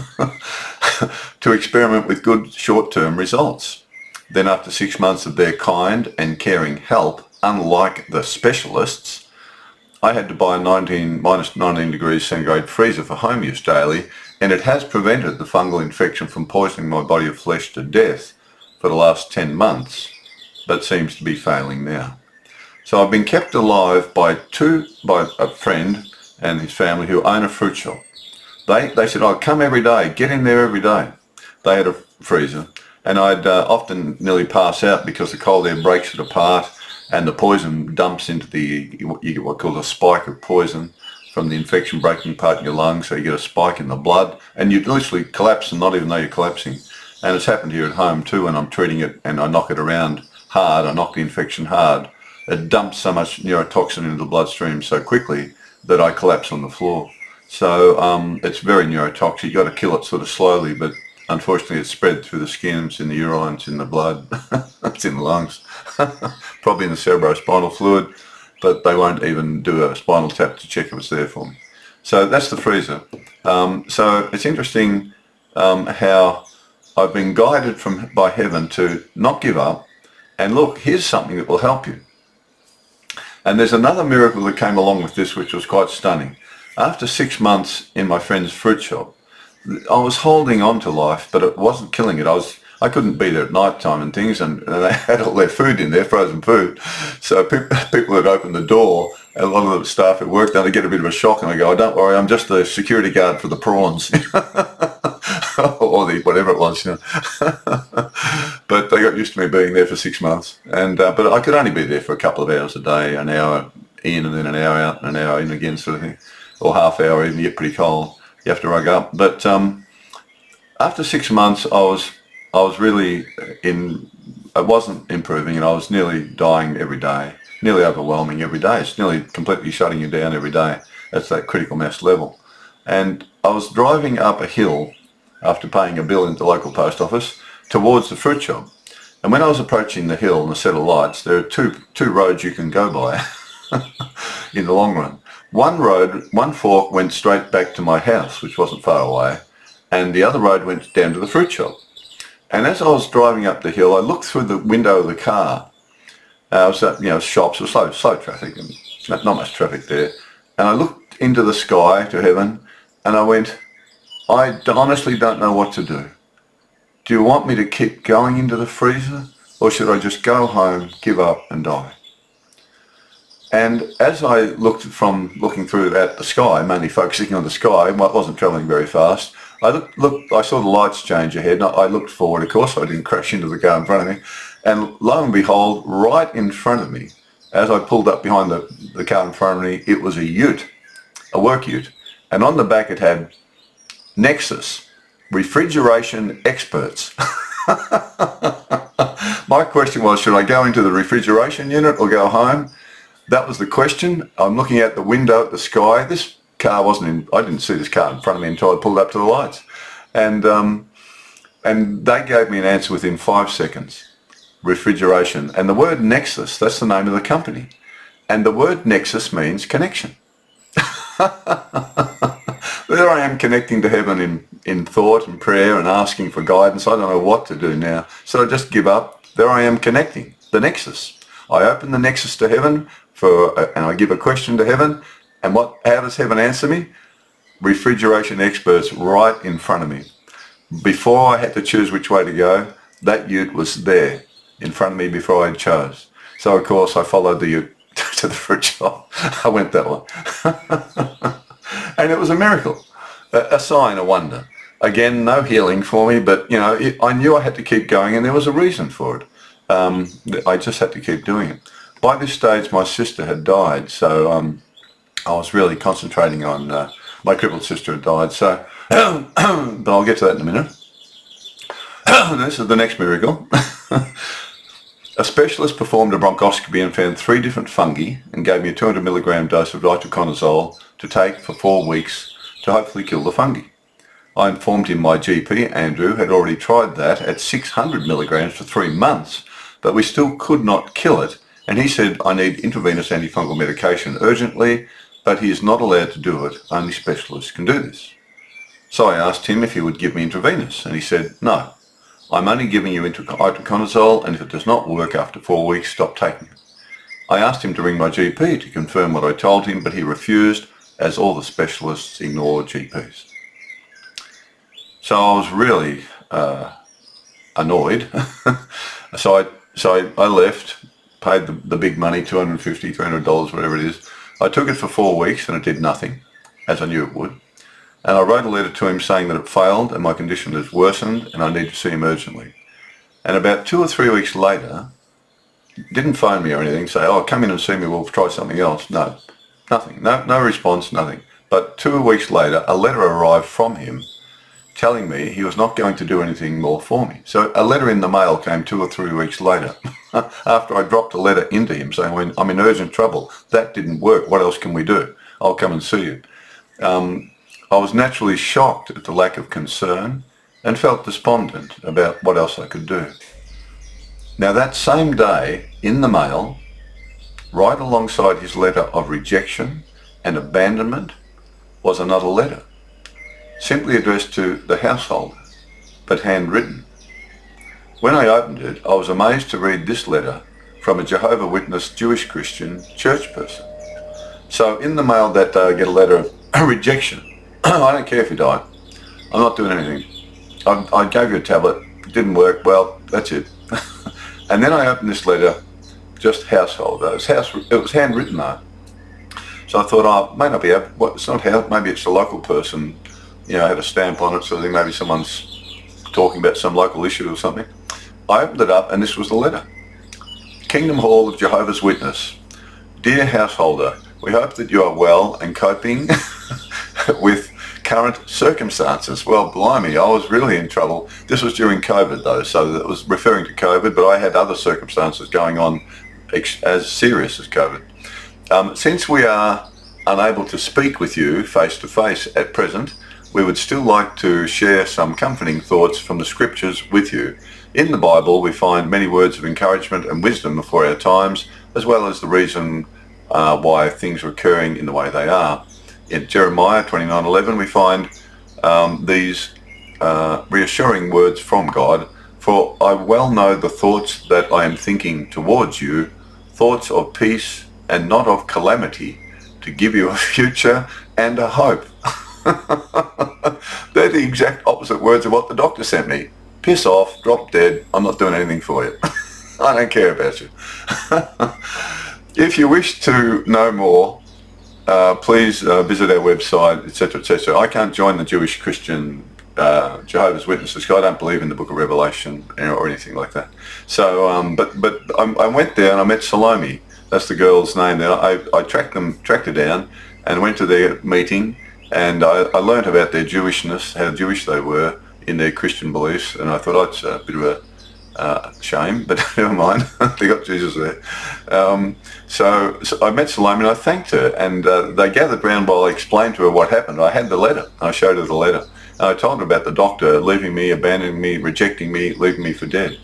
to experiment with good short-term results. Then after 6 months of their kind and caring help, unlike the specialists, I had to buy a minus 19 degrees centigrade freezer for home use daily, and it has prevented the fungal infection from poisoning my body of flesh to death for the last 10 months, but seems to be failing now. So I've been kept alive by a friend and his family who own a fruit shop. They said, oh, come every day, get in there every day. They had a freezer, and I'd often nearly pass out because the cold air breaks it apart and the poison dumps into you get what's called a spike of poison from the infection breaking apart in your lungs, so you get a spike in the blood and you literally collapse and not even know you're collapsing. And it's happened here at home too, when I'm treating it and I knock it around hard, I knock the infection hard, it dumps so much neurotoxin into the bloodstream so quickly that I collapse on the floor. So it's very neurotoxic. You've got to kill it sort of slowly, but unfortunately it's spread through the skin, it's in the urine, it's in the blood, it's in the lungs, probably in the cerebrospinal fluid, but they won't even do a spinal tap to check if it's there for me. So that's the freezer. So it's interesting how I've been guided by heaven to not give up, and look, here's something that will help you. And there's another miracle that came along with this, which was quite stunning. After 6 months in my friend's fruit shop, I was holding on to life, but it wasn't killing it. I couldn't be there at night time and things, and they had all their food in there, frozen food. So people had opened the door, and a lot of the staff at work, they'd get a bit of a shock, and I go, "Oh, don't worry, I'm just the security guard for the prawns." Or the whatever it was, But they got used to me being there for 6 months, and but I could only be there for a couple of hours a day, an hour in and then an hour out and an hour in again, sort of thing, or half hour even. You get pretty cold, you have to rug up. But after 6 months, I was really I wasn't improving, and I was nearly dying every day, nearly overwhelming every day. It's nearly completely shutting you down every day. That's that critical mass level. And I was driving up a hill after paying a bill at the local post office towards the fruit shop. And when I was approaching the hill and the set of lights, there are two roads you can go by in the long run. One fork went straight back to my house, which wasn't far away, and the other road went down to the fruit shop. And as I was driving up the hill, I looked through the window of the car. Shops were slow traffic, and not much traffic there. And I looked into the sky to heaven, and I went, I honestly don't know what to do. Do you want me to keep going into the freezer, or should I just go home, give up, and die? And as I looking through at the sky, mainly focusing on the sky, I wasn't travelling very fast. I saw the lights change ahead, and I looked forward, of course, so I didn't crash into the car in front of me. And lo and behold, right in front of me, as I pulled up behind the car in front of me, it was a ute, a work ute. And on the back it had Nexus, refrigeration experts. My question was, should I go into the refrigeration unit or go home? That was the question. I'm looking out the window at the sky. This car I didn't see this car in front of me until I pulled up to the lights. And they gave me an answer within 5 seconds. Refrigeration. And the word nexus, that's the name of the company. And the word nexus means connection. There I am connecting to heaven in thought and prayer and asking for guidance. I don't know what to do now. So I just give up. There I am connecting. The nexus. I open the nexus to heaven and I give a question to heaven. And how does heaven answer me? Refrigeration experts right in front of me. Before I had to choose which way to go, that ute was there in front of me before I chose. So of course I followed the ute to the fruit shop. I went that way. And it was a miracle, a sign, a wonder. Again, no healing for me, but I knew I had to keep going, and there was a reason for it. I just had to keep doing it. By this stage, my sister had died, so I was really concentrating on my crippled sister had died. So, but I'll get to that in a minute. This is the next miracle. A specialist performed a bronchoscopy and found 3 different fungi and gave me a 200 milligram dose of itraconazole to take for 4 weeks to hopefully kill the fungi. I informed him my GP, Andrew, had already tried that at 600 milligrams for 3 months, but we still could not kill it, and he said I need intravenous antifungal medication urgently, but he is not allowed to do it. Only specialists can do this. So I asked him if he would give me intravenous, and he said, no, I'm only giving you itraconazole, and if it does not work after 4 weeks, stop taking it. I asked him to ring my GP to confirm what I told him, but he refused, as all the specialists ignore GPs. So I was really annoyed. So I left, paid the big money, $250, $300, whatever it is. I took it for 4 weeks and it did nothing, as I knew it would. And I wrote a letter to him saying that it failed and my condition has worsened and I need to see him urgently. And about 2 or 3 weeks later, didn't phone me or anything, say, oh, come in and see me, we'll try something else. No, nothing, no response, nothing. But 2 weeks later, a letter arrived from him telling me he was not going to do anything more for me. So a letter in the mail came 2 or 3 weeks later after I dropped a letter into him saying, I'm in urgent trouble. That didn't work. What else can we do? I'll come and see you. I was naturally shocked at the lack of concern and felt despondent about what else I could do. Now that same day, in the mail, right alongside his letter of rejection and abandonment, was another letter, simply addressed to the household, but handwritten. When I opened it, I was amazed to read this letter from a Jehovah's Witness Jewish Christian church person. So in the mail that day I get a letter of rejection. I don't care if you die. I'm not doing anything. I gave you a tablet, it didn't work, well, that's it. And then I opened this letter, just household. It was handwritten though. So I thought, oh, it may not be, it's not how, maybe it's a local person, had a stamp on it, so I think maybe someone's talking about some local issue or something. I opened it up and this was the letter. Kingdom Hall of Jehovah's Witness. Dear householder, we hope that you are well and coping with current circumstances. Well, blimey, I was really in trouble. This was during COVID though, so it was referring to COVID, but I had other circumstances going on as serious as COVID. Since we are unable to speak with you face to face at present, we would still like to share some comforting thoughts from the scriptures with you. In the Bible, we find many words of encouragement and wisdom for our times, as well as the reason why things are occurring in the way they are. In Jeremiah 29:11, we find these reassuring words from God. For I well know the thoughts that I am thinking towards you, thoughts of peace and not of calamity, to give you a future and a hope. They're the exact opposite words of what the doctor sent me. Piss off, drop dead, I'm not doing anything for you. I don't care about you. If you wish to know more, please visit our website, etc., etc. I can't join the Jewish Christian Jehovah's Witnesses. I don't believe in the Book of Revelation or anything like that. So, but I went there and I met Salome. That's the girl's name there. I tracked her down and went to their meeting, and I learnt about their Jewishness, how Jewish they were in their Christian beliefs, and I thought, oh, it's a bit of a shame, but never mind. They got Jesus there. So I met Salome and I thanked her, and they gathered round while I explained to her what happened. I had the letter. I showed her the letter. And I told her about the doctor leaving me, abandoning me, rejecting me, leaving me for dead.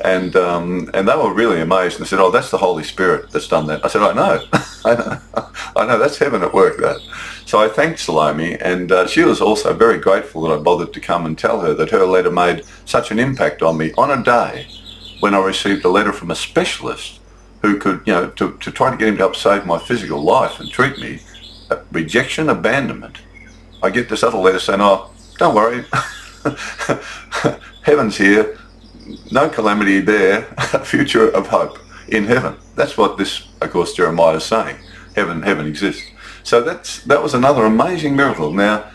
And they were really amazed and said, oh, that's the Holy Spirit that's done that. I said, I know. I know, that's heaven at work, that. So I thanked Salome, and she was also very grateful that I bothered to come and tell her that her letter made such an impact on me on a day when I received a letter from a specialist who could, to try to get him to help save my physical life and treat me. Rejection, abandonment. I get this other letter saying, oh, don't worry, heaven's here, no calamity there, a future of hope in heaven. That's what this, of course, Jeremiah is saying. Heaven exists. So that was another amazing miracle. Now,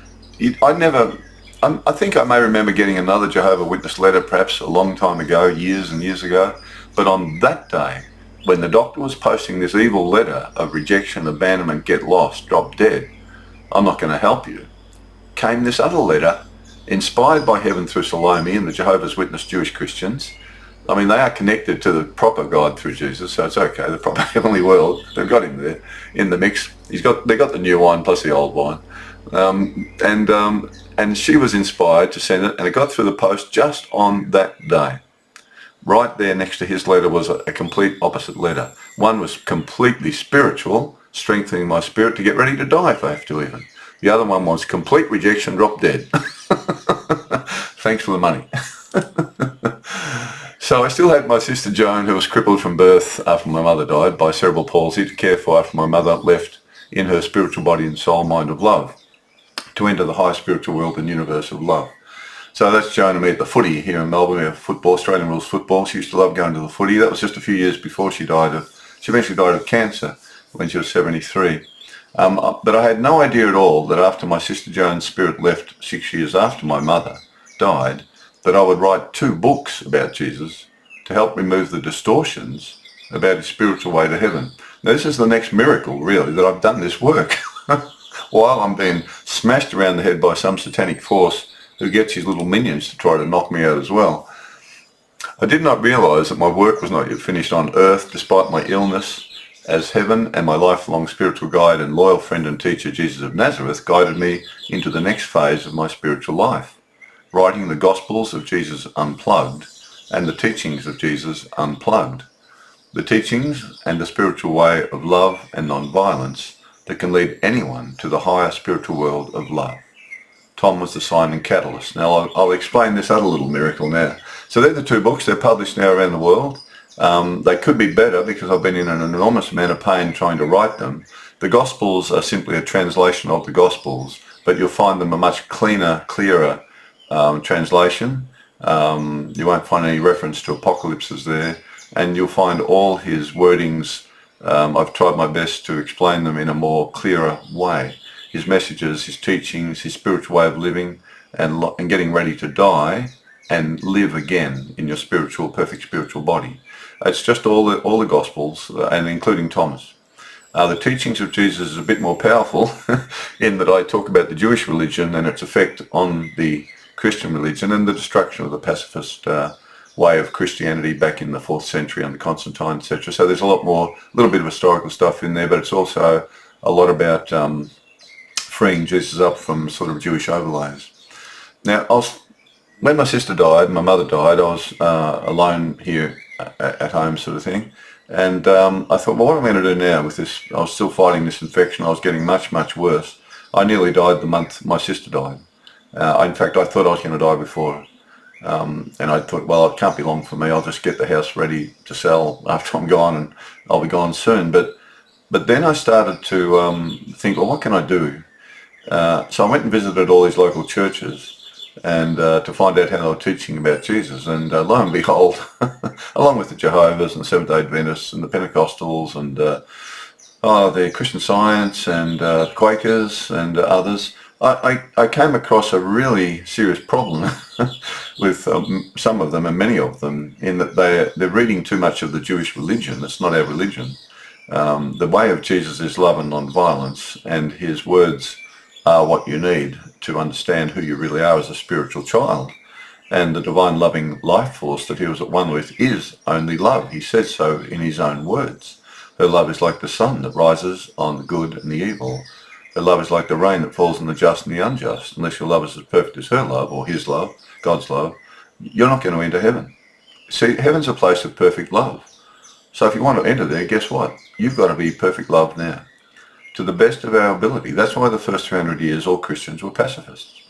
I think I may remember getting another Jehovah Witness letter perhaps a long time ago, years and years ago, but on that day, when the doctor was posting this evil letter of rejection, abandonment, get lost, drop dead, I'm not going to help you, came this other letter, inspired by heaven through Salome and the Jehovah's Witness Jewish Christians. I mean, they are connected to the proper God through Jesus, so it's okay, the proper heavenly world. They've got him there in the mix. They got the new wine plus the old wine. And she was inspired to send it, and it got through the post just on that day. Right there next to his letter was a complete opposite letter. One was completely spiritual, strengthening my spirit to get ready to die if I have to even. The other one was complete rejection, drop dead. Thanks for the money. So I still had my sister Joan, who was crippled from birth after my mother died by cerebral palsy, to care for after my mother left in her spiritual body and soul mind of love to enter the high spiritual world and universe of love. So that's Joan and me at the footy here in Melbourne. We have football, Australian rules football. She used to love going to the footy. That was just a few years before she eventually died of cancer when she was 73. But I had no idea at all that after my sister Joan's spirit left 6 years after my mother died, that I would write 2 books about Jesus to help remove the distortions about his spiritual way to heaven. Now this is the next miracle, really, that I've done this work while I'm being smashed around the head by some satanic force who gets his little minions to try to knock me out as well. I did not realise that my work was not yet finished on earth despite my illness, as heaven and my lifelong spiritual guide and loyal friend and teacher Jesus of Nazareth guided me into the next phase of my spiritual life, writing the Gospels of Jesus unplugged and the teachings of Jesus unplugged. The teachings and the spiritual way of love and non-violence that can lead anyone to the higher spiritual world of love. Tom was the sign and catalyst. Now I'll explain this other little miracle now. So they're the 2 books. They're published now around the world. They could be better because I've been in an enormous amount of pain trying to write them. The Gospels are simply a translation of the Gospels, but you'll find them a much cleaner, clearer translation. You won't find any reference to apocalypses there, and you'll find all his wordings. I've tried my best to explain them in a more clearer way. His messages, his teachings, his spiritual way of living, and getting ready to die and live again in your perfect spiritual body. It's just all the Gospels, and including Thomas. The teachings of Jesus is a bit more powerful in that I talk about the Jewish religion and its effect on the Christian religion and the destruction of the pacifist way of Christianity back in the 4th century under Constantine, etc. So there's a little bit of historical stuff in there, but it's also a lot about freeing Jesus up from sort of Jewish overlays. Now, when my sister died and my mother died, I was alone here at home sort of thing. And I thought, well, what am I going to do now with this? I was still fighting this infection. I was getting much, much worse. I nearly died the month my sister died. In fact, I thought I was going to die before her. And I thought, well, it can't be long for me. I'll just get the house ready to sell after I'm gone, and I'll be gone soon. But then I started to think, well, what can I do? So I went and visited all these local churches and to find out how they were teaching about Jesus. And lo and behold, along with the Jehovah's and the Seventh-day Adventists and the Pentecostals and the Christian Science and Quakers and others, I came across a really serious problem with some of them and many of them, in that they're reading too much of the Jewish religion. It's not our religion. The way of Jesus is love and non-violence, and his words are what you need to understand who you really are as a spiritual child. And the divine loving life force that he was at one with is only love. He says so in his own words. Her love is like the sun that rises on the good and the evil. Her love is like the rain that falls on the just and the unjust. Unless your love is as perfect as her love, or his love, God's love, you're not going to enter heaven. See, heaven's a place of perfect love. So if you want to enter there, guess what? You've got to be perfect love now, to the best of our ability. That's why the first 300 years all Christians were pacifists.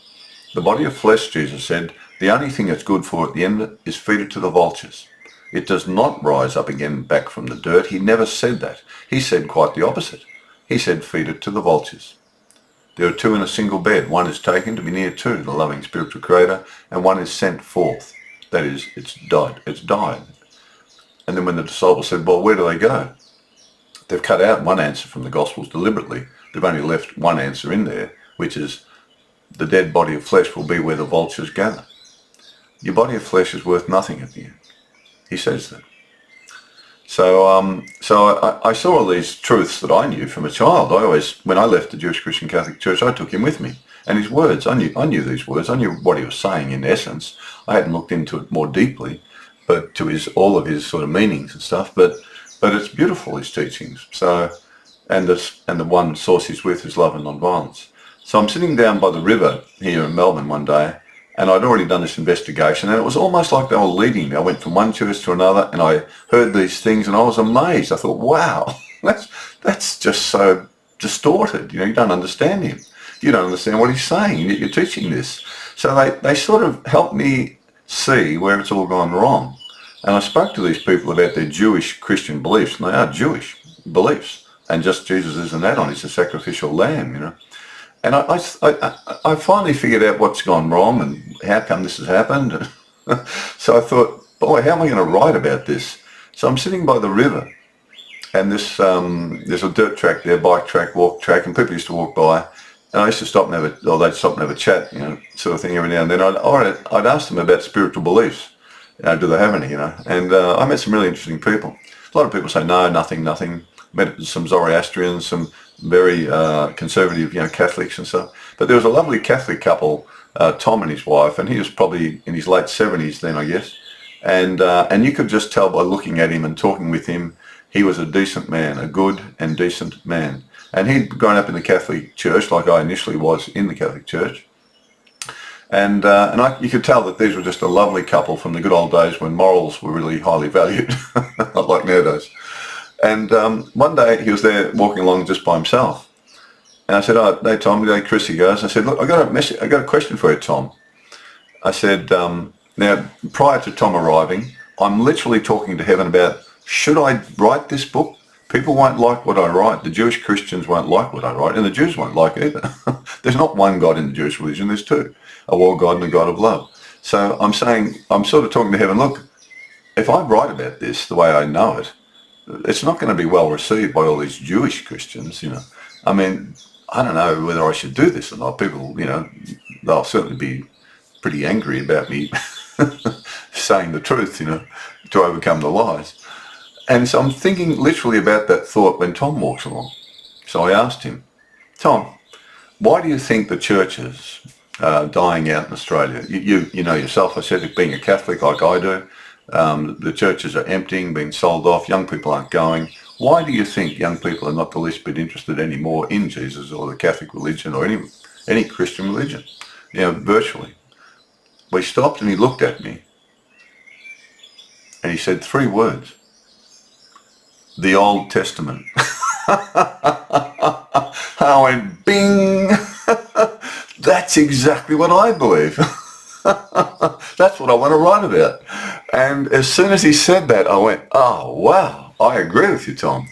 The body of flesh, Jesus said, the only thing it's good for at the end is feed it to the vultures. It does not rise up again back from the dirt. He never said that. He said quite the opposite. He said feed it to the vultures. There are two in a single bed. One is taken to be near to the loving spiritual creator, and one is sent forth. That is, it's died. It's died. And then when the disciples said, well, where do they go? They've cut out one answer from the Gospels deliberately. They've only left one answer in there, which is the dead body of flesh will be where the vultures gather. Your body of flesh is worth nothing at the end. He says that. So I saw all these truths that I knew from a child. When I left the Jewish Christian Catholic Church, I took him with me. And his words, I knew these words. I knew what he was saying in essence. I hadn't looked into it more deeply, but to all of his sort of meanings and stuff. But it's beautiful, his teachings. So, and the one source he's with is love and non-violence. So I'm sitting down by the river here in Melbourne one day, and I'd already done this investigation, and it was almost like they were leading me. I went from one church to another, and I heard these things, and I was amazed. I thought, wow, that's just so distorted. You don't understand him. You don't understand what he's saying. You're teaching this. So they sort of helped me see where it's all gone wrong. And I spoke to these people about their Jewish Christian beliefs, and they are Jewish beliefs. And just Jesus is an add-on. He's a sacrificial lamb, And I finally figured out what's gone wrong and how come this has happened. So I thought, boy, how am I going to write about this? So I'm sitting by the river, and there's a dirt track there, bike track, walk track, and people used to walk by. And I used to stop and they'd stop and have a chat, sort of thing every now and then. I'd ask them about spiritual beliefs. Do they have any, And I met some really interesting people. A lot of people say, no, nothing. Met some Zoroastrians, some very conservative, Catholics and stuff. But there was a lovely Catholic couple, Tom and his wife, and he was probably in his late 70s then, I guess. And you could just tell by looking at him and talking with him, he was a decent man, a good and decent man. And he'd grown up in the Catholic Church, like I initially was in the Catholic Church. And you could tell that these were just a lovely couple from the good old days when morals were really highly valued, not like nowadays. And one day he was there walking along just by himself. And I said, oh, hey, Tom, hey, Chris, he goes. I said, look, I got a question for you, Tom. I said, now, prior to Tom arriving, I'm literally talking to heaven about, should I write this book? People won't like what I write. The Jewish Christians won't like what I write, and the Jews won't like it either. There's not one God in the Jewish religion, there's two. A war God and a God of love. So I'm saying, I'm sort of talking to heaven, look, if I write about this the way I know it, it's not going to be well received by all these Jewish Christians, you know. I mean, I don't know whether I should do this or not. People, you know, they'll certainly be pretty angry about me saying the truth, you know, to overcome the lies. And so I'm thinking literally about that thought when Tom walks along. So I asked him, Tom, why do you think the churches are dying out in Australia? You know yourself, I said, being a Catholic like I do, the churches are emptying, being sold off, young people aren't going. Why do you think young people are not the least bit interested anymore in Jesus or the Catholic religion or any Christian religion? You know, virtually. We stopped and he looked at me and he said 3 words. The Old Testament. I went, bing! That's exactly what I believe. That's what I want to write about. And as soon as he said that, I went, oh, wow, I agree with you, Tom.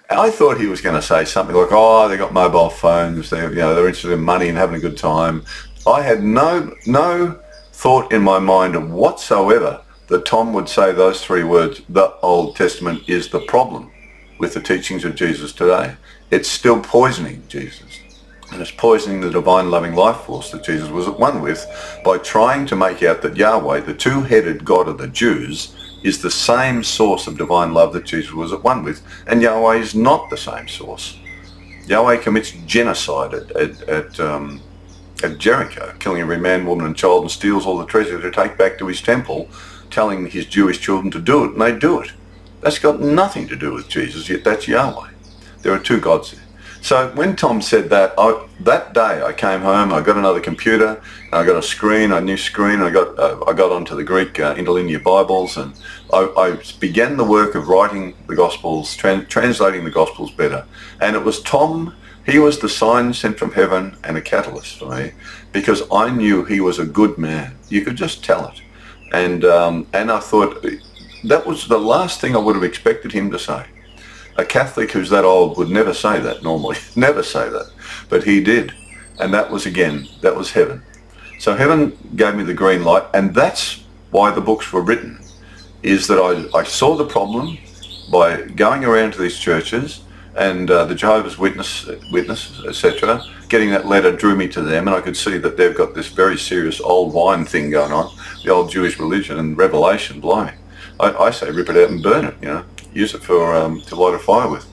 I thought he was going to say something like, oh, they got mobile phones, they're interested in money and having a good time. I had no thought in my mind of whatsoever that Tom would say those 3 words, the Old Testament is the problem with the teachings of Jesus today. It's still poisoning Jesus. And it's poisoning the divine loving life force that Jesus was at one with by trying to make out that Yahweh, the two-headed God of the Jews, is the same source of divine love that Jesus was at one with. And Yahweh is not the same source. Yahweh commits genocide at Jericho, killing every man, woman and child, and steals all the treasure to take back to his temple, telling his Jewish children to do it, and they do it. That's got nothing to do with Jesus, yet that's Yahweh. There are 2 gods there. So when Tom said that, that day I came home, I got another computer, I got a screen, a new screen, I got onto the Greek interlinear Bibles, and I began the work of writing the Gospels, translating the Gospels better. And it was Tom, he was the sign sent from heaven and a catalyst for me, because I knew he was a good man. You could just tell it. And I thought, that was the last thing I would have expected him to say. A Catholic who's that old would never say that normally, never say that. But he did. And that was heaven. So heaven gave me the green light, and that's why the books were written, is that I saw the problem by going around to these churches, and the Jehovah's Witnesses, etc. Getting that letter drew me to them, and I could see that they've got this very serious old wine thing going on, the old Jewish religion and revelation, blimey. I say rip it out and burn it, you know, use it for to light a fire with.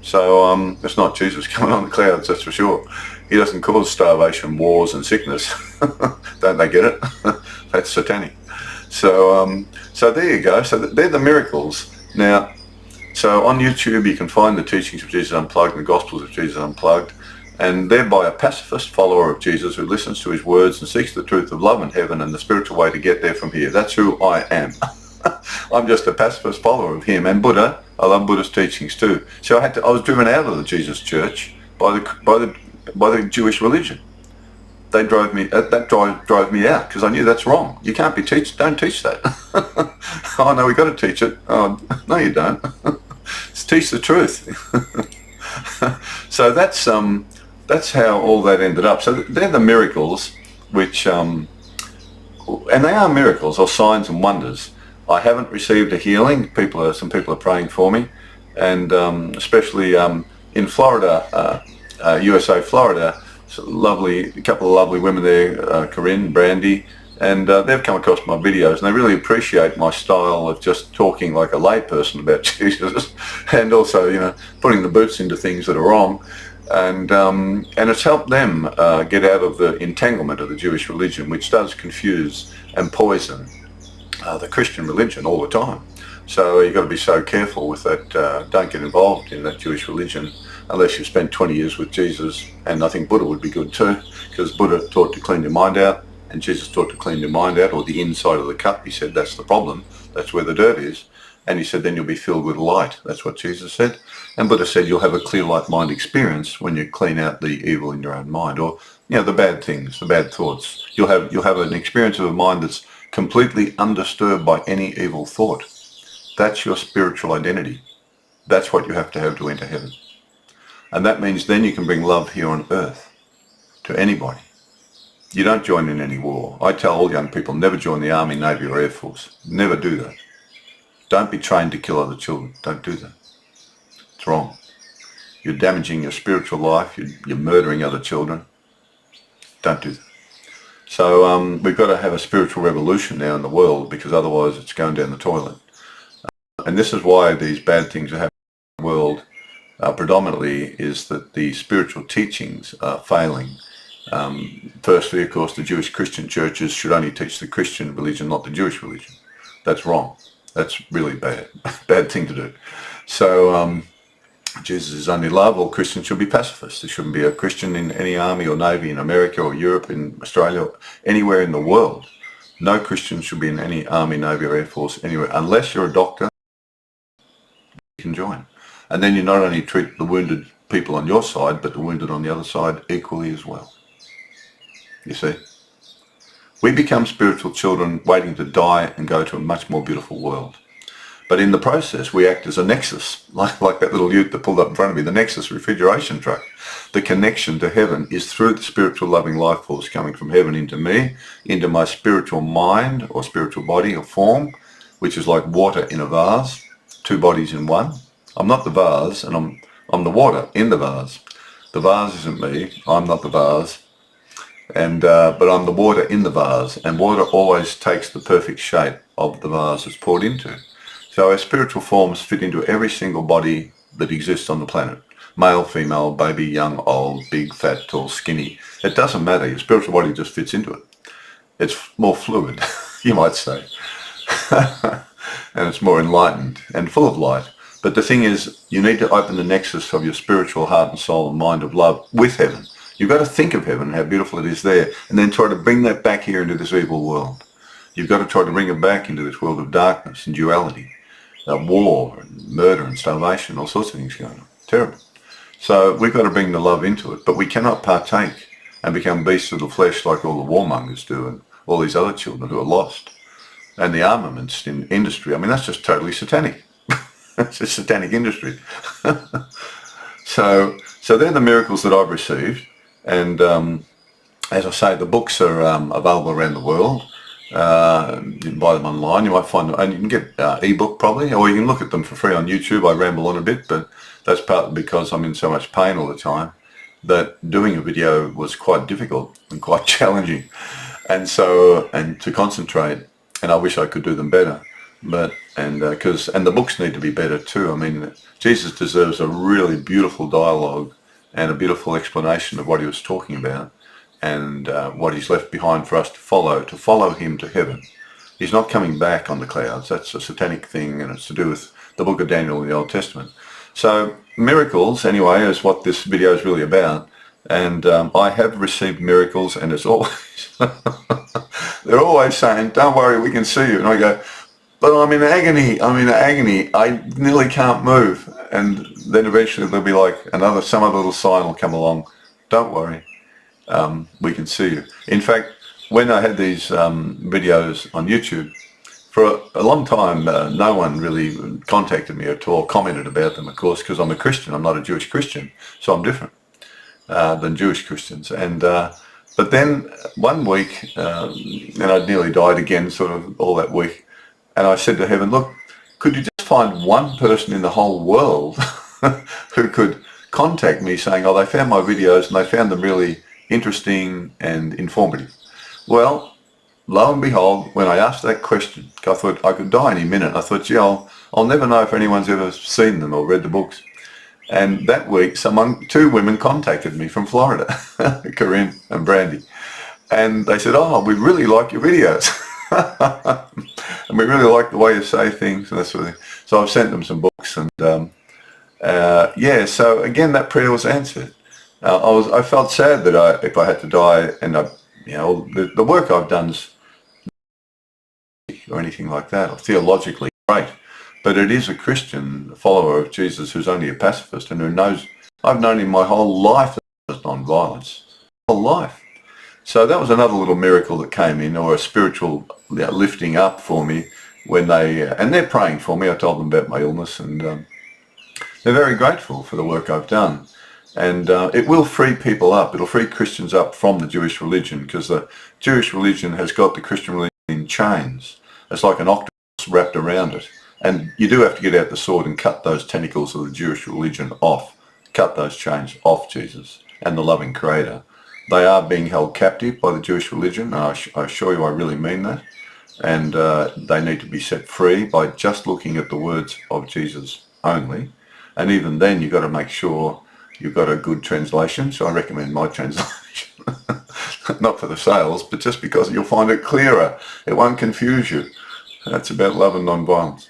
So it's not Jesus coming on the clouds, that's for sure. He doesn't cause starvation, wars and sickness. Don't they get it? That's satanic. So there you go. So they're the miracles. Now, so on YouTube you can find the teachings of Jesus Unplugged and the Gospels of Jesus Unplugged, and they're by a pacifist follower of Jesus who listens to his words and seeks the truth of love and heaven and the spiritual way to get there from here. That's who I am. I'm just a pacifist follower of him and Buddha. I love Buddha's teachings too. So I was driven out of the Jesus Church by the Jewish religion. They drove me. That drove me out because I knew that's wrong. You can't don't teach that. Oh no, we got to teach it. Oh no, you don't. Teach the truth. So that's how all that ended up. So they're the miracles, which and they are miracles or signs and wonders. I haven't received a healing. Some people are praying for me, and especially in Florida, USA, Florida. A couple of lovely women there, Corinne, Brandy, and they've come across my videos and they really appreciate my style of just talking like a layperson about Jesus, and also putting the boots into things that are wrong, and it's helped them get out of the entanglement of the Jewish religion, which does confuse and poison the Christian religion all the time. So you've got to be so careful with that. Don't get involved in that Jewish religion unless you've spent 20 years with Jesus. And I think Buddha would be good too, because Buddha taught to clean your mind out, and Jesus taught to clean your mind out, or the inside of the cup. He said that's the problem. That's where the dirt is. And he said then you'll be filled with light. That's what Jesus said. And Buddha said you'll have a clear light mind experience when you clean out the evil in your own mind, or the bad things, the bad thoughts. You'll have an experience of a mind that's completely undisturbed by any evil thought. That's your spiritual identity. That's what you have to enter heaven. And that means then you can bring love here on earth to anybody. You don't join in any war. I tell all young people, never join the Army, Navy or Air Force. Never do that. Don't be trained to kill other children. Don't do that. It's wrong. You're damaging your spiritual life. You're murdering other children. Don't do that. So we've got to have a spiritual revolution now in the world, because otherwise it's going down the toilet. And this is why these bad things are happening in the world predominantly, is that the spiritual teachings are failing. Firstly, of course, the Jewish Christian churches should only teach the Christian religion, not the Jewish religion. That's wrong. That's really bad. Bad thing to do. So Jesus is only love. All Christians should be pacifists. There shouldn't be a Christian in any army or navy in America or Europe, in Australia, anywhere in the world. No Christian should be in any army, navy or air force anywhere, unless you're a doctor. You can join. And then you not only treat the wounded people on your side, but the wounded on the other side equally as well. You see? We become spiritual children waiting to die and go to a much more beautiful world. But in the process, we act as a nexus, like that little ute that pulled up in front of me, the nexus refrigeration truck. The connection to heaven is through the spiritual loving life force coming from heaven into me, into my spiritual mind or spiritual body or form, which is like water in a vase, two bodies in one. I'm not the vase, and I'm the water in the vase. The vase isn't me, I'm not the vase. But I'm the water in the vase, and water always takes the perfect shape of the vase it's poured into. So our spiritual forms fit into every single body that exists on the planet. Male, female, baby, young, old, big, fat, tall, skinny. It doesn't matter. Your spiritual body just fits into it. It's more fluid, you might say. And it's more enlightened and full of light. But the thing is, you need to open the nexus of your spiritual heart and soul and mind of love with heaven. You've got to think of heaven and how beautiful it is there, and then try to bring that back here into this evil world. You've got to try to bring it back into this world of darkness and duality, war and murder and starvation, all sorts of things going on. Terrible. So we've got to bring the love into it, but we cannot partake and become beasts of the flesh like all the warmongers do and all these other children who are lost. And the armaments industry, I mean, that's just totally satanic. It's a satanic industry. So they're the miracles that I've received. And as I say, the books are available around the world. You can buy them online. You might find them, and you can get ebook probably, or you can look at them for free on YouTube. I ramble on a bit, but that's partly because I'm in so much pain all the time that doing a video was quite difficult and quite challenging, and to concentrate. And I wish I could do them better, but and the books need to be better too. I mean, Jesus deserves a really beautiful dialogue and a beautiful explanation of what he was talking about, and what he's left behind for us to follow him to heaven. He's not coming back on the clouds. That's a satanic thing, and it's to do with the book of Daniel in the Old Testament. So miracles, anyway, is what this video is really about. And I have received miracles, and it's always, they're always saying, don't worry, we can see you. And I go, but I'm in agony, I nearly can't move. And then eventually there'll be like some other little sign will come along, don't worry, we can see you. In fact, when I had these videos on YouTube, for a long time, no one really contacted me at all, commented about them, of course, because I'm a Christian. I'm not a Jewish Christian, so I'm different than Jewish Christians. And but then one week, and I'd nearly died again, sort of all that week, and I said to heaven, look, could you just find one person in the whole world who could contact me saying, oh, they found my videos and they found them really interesting and informative. Well, lo and behold, when I asked that question, I thought I could die any minute. I thought, gee, I'll never know if anyone's ever seen them or read the books. And that week, two women contacted me from Florida, Corinne and Brandy. And they said, oh, we really like your videos. And we really like the way you say things and that sort of thing. So I've sent them some books. And yeah, so again, that prayer was answered. I felt sad that if I had to die, and the work I've done's or anything like that, or theologically great, but it is a Christian follower of Jesus who's only a pacifist and who knows, I've known him my whole life as non-violence, whole life. So that was another little miracle that came in, or a spiritual lifting up for me when and they're praying for me. I told them about my illness, and they're very grateful for the work I've done. And it will free people up. It'll free Christians up from the Jewish religion, because the Jewish religion has got the Christian religion in chains. It's like an octopus wrapped around it. And you do have to get out the sword and cut those tentacles of the Jewish religion off. Cut those chains off Jesus and the loving Creator. They are being held captive by the Jewish religion. I assure you I really mean that. And they need to be set free by just looking at the words of Jesus only. And even then you've got to make sure you've got a good translation. So I recommend my translation. Not for the sales, but just because you'll find it clearer. It won't confuse you. That's about love and non-violence.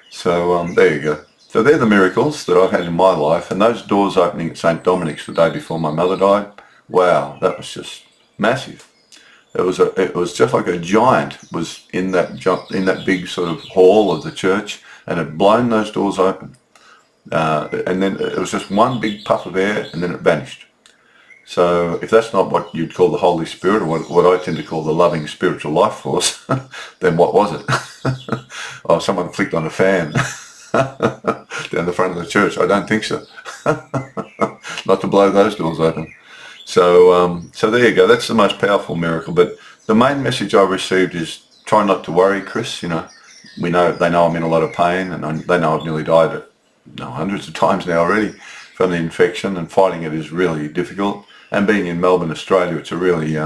So there you go. So they're the miracles that I've had in my life. And those doors opening at St. Dominic's the day before my mother died, wow, that was just massive. It was just like a giant was in that big sort of hall of the church, and had blown those doors open. And then it was just one big puff of air, and then it vanished. So if that's not what you'd call the Holy Spirit, or what I tend to call the loving spiritual life force, then what was it? Oh, someone flicked on a fan down the front of the church. I don't think so. Not to blow those doors open. So there you go. That's the most powerful miracle. But the main message I received is try not to worry, Chris. They know I'm in a lot of pain, and they know I've nearly died hundreds of times now already from the infection, and fighting it is really difficult. And being in Melbourne, Australia, it's a really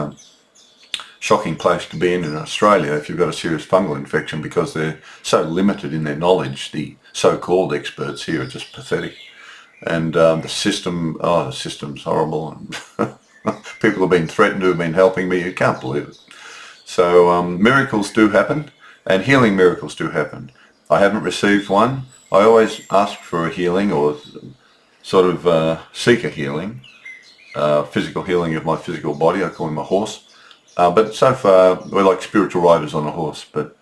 shocking place to be in Australia if you've got a serious fungal infection, because they're so limited in their knowledge. The so-called experts here are just pathetic. And the system's horrible. And people have been threatened who have been helping me. You can't believe it. So miracles do happen, and healing miracles do happen. I haven't received one. I always ask for a healing, or sort of seek a healing, physical healing of my physical body. I call him a horse. But so far, we're like spiritual riders on a horse. But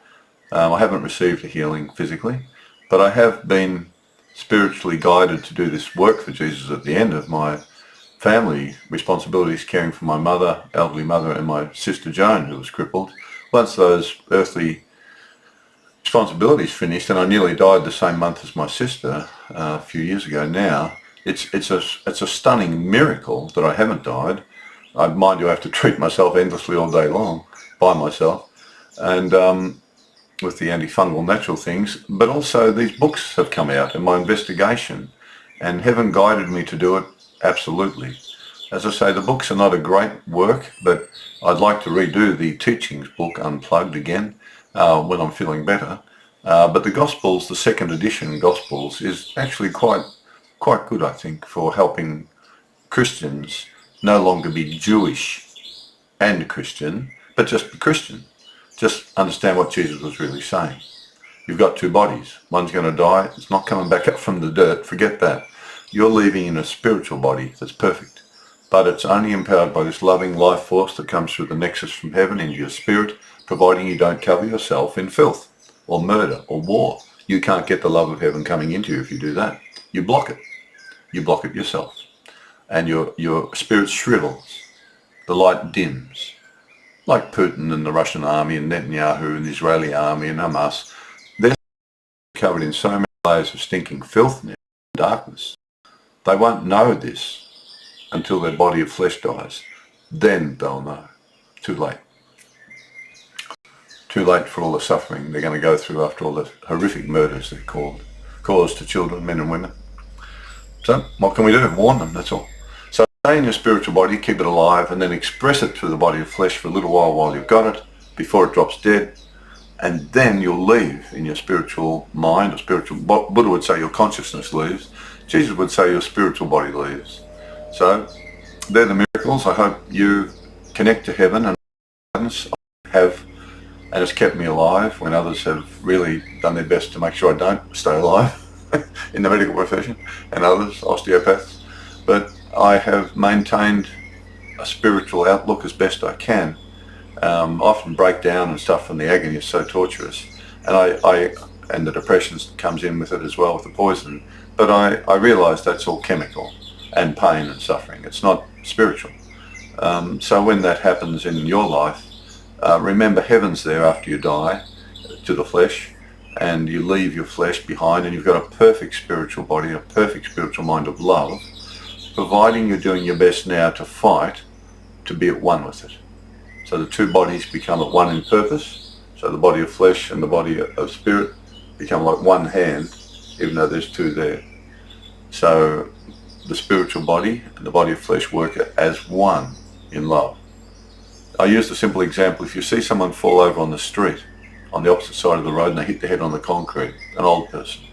I haven't received a healing physically. But I have been spiritually guided to do this work for Jesus at the end of my family responsibilities, caring for my mother, elderly mother, and my sister Joan, who was crippled. Once those earthly responsibilities finished, and I nearly died the same month as my sister a few years ago now, it's a stunning miracle that I haven't died. Mind you, I have to treat myself endlessly all day long by myself, and with the antifungal natural things, but also these books have come out and my investigation, and heaven guided me to do it absolutely. As I say, the books are not a great work, but I'd like to redo the teachings book Unplugged again when I'm feeling better. But the Gospels, the second edition Gospels, is actually quite good, I think, for helping Christians no longer be Jewish and Christian, but just be Christian. Just understand what Jesus was really saying. You've got two bodies. One's going to die. It's not coming back up from the dirt. Forget that. You're leaving in a spiritual body that's perfect. But it's only empowered by this loving life force that comes through the nexus from heaven into your spirit, providing you don't cover yourself in filth or murder or war. You can't get the love of heaven coming into you if you do that. You block it. You block it yourself. And your spirit shrivels. The light dims. Like Putin and the Russian army and Netanyahu and the Israeli army and Hamas, they're covered in so many layers of stinking filth and darkness. They won't know this until their body of flesh dies. Then they'll know. Too late. Too late for all the suffering they're going to go through after all the horrific murders they've caused to children, men and women. So what can we do? Warn them, that's all. So stay in your spiritual body, keep it alive, and then express it through the body of flesh for a little while you've got it, before it drops dead, and then you'll leave in your spiritual mind, or spiritual, Buddha would say your consciousness leaves, Jesus would say your spiritual body leaves. So they're the miracles. I hope you connect to heaven, and guidance I have, and it's kept me alive when others have really done their best to make sure I don't stay alive in the medical profession, and others, osteopaths. But I have maintained a spiritual outlook as best I can. Often break down and stuff from the agony is so torturous, and the depression comes in with it as well, with the poison. But I realise that's all chemical and pain and suffering. It's not spiritual. So when that happens in your life, remember heaven's there after you die to the flesh, and you leave your flesh behind, and you've got a perfect spiritual body, a perfect spiritual mind of love, providing you're doing your best now to fight to be at one with it. So the two bodies become at one in purpose. So the body of flesh and the body of spirit become like one hand, even though there's two there. So the spiritual body and the body of flesh work as one in love. I used a simple example. If you see someone fall over on the street, on the opposite side of the road, and they hit their head on the concrete, an old person,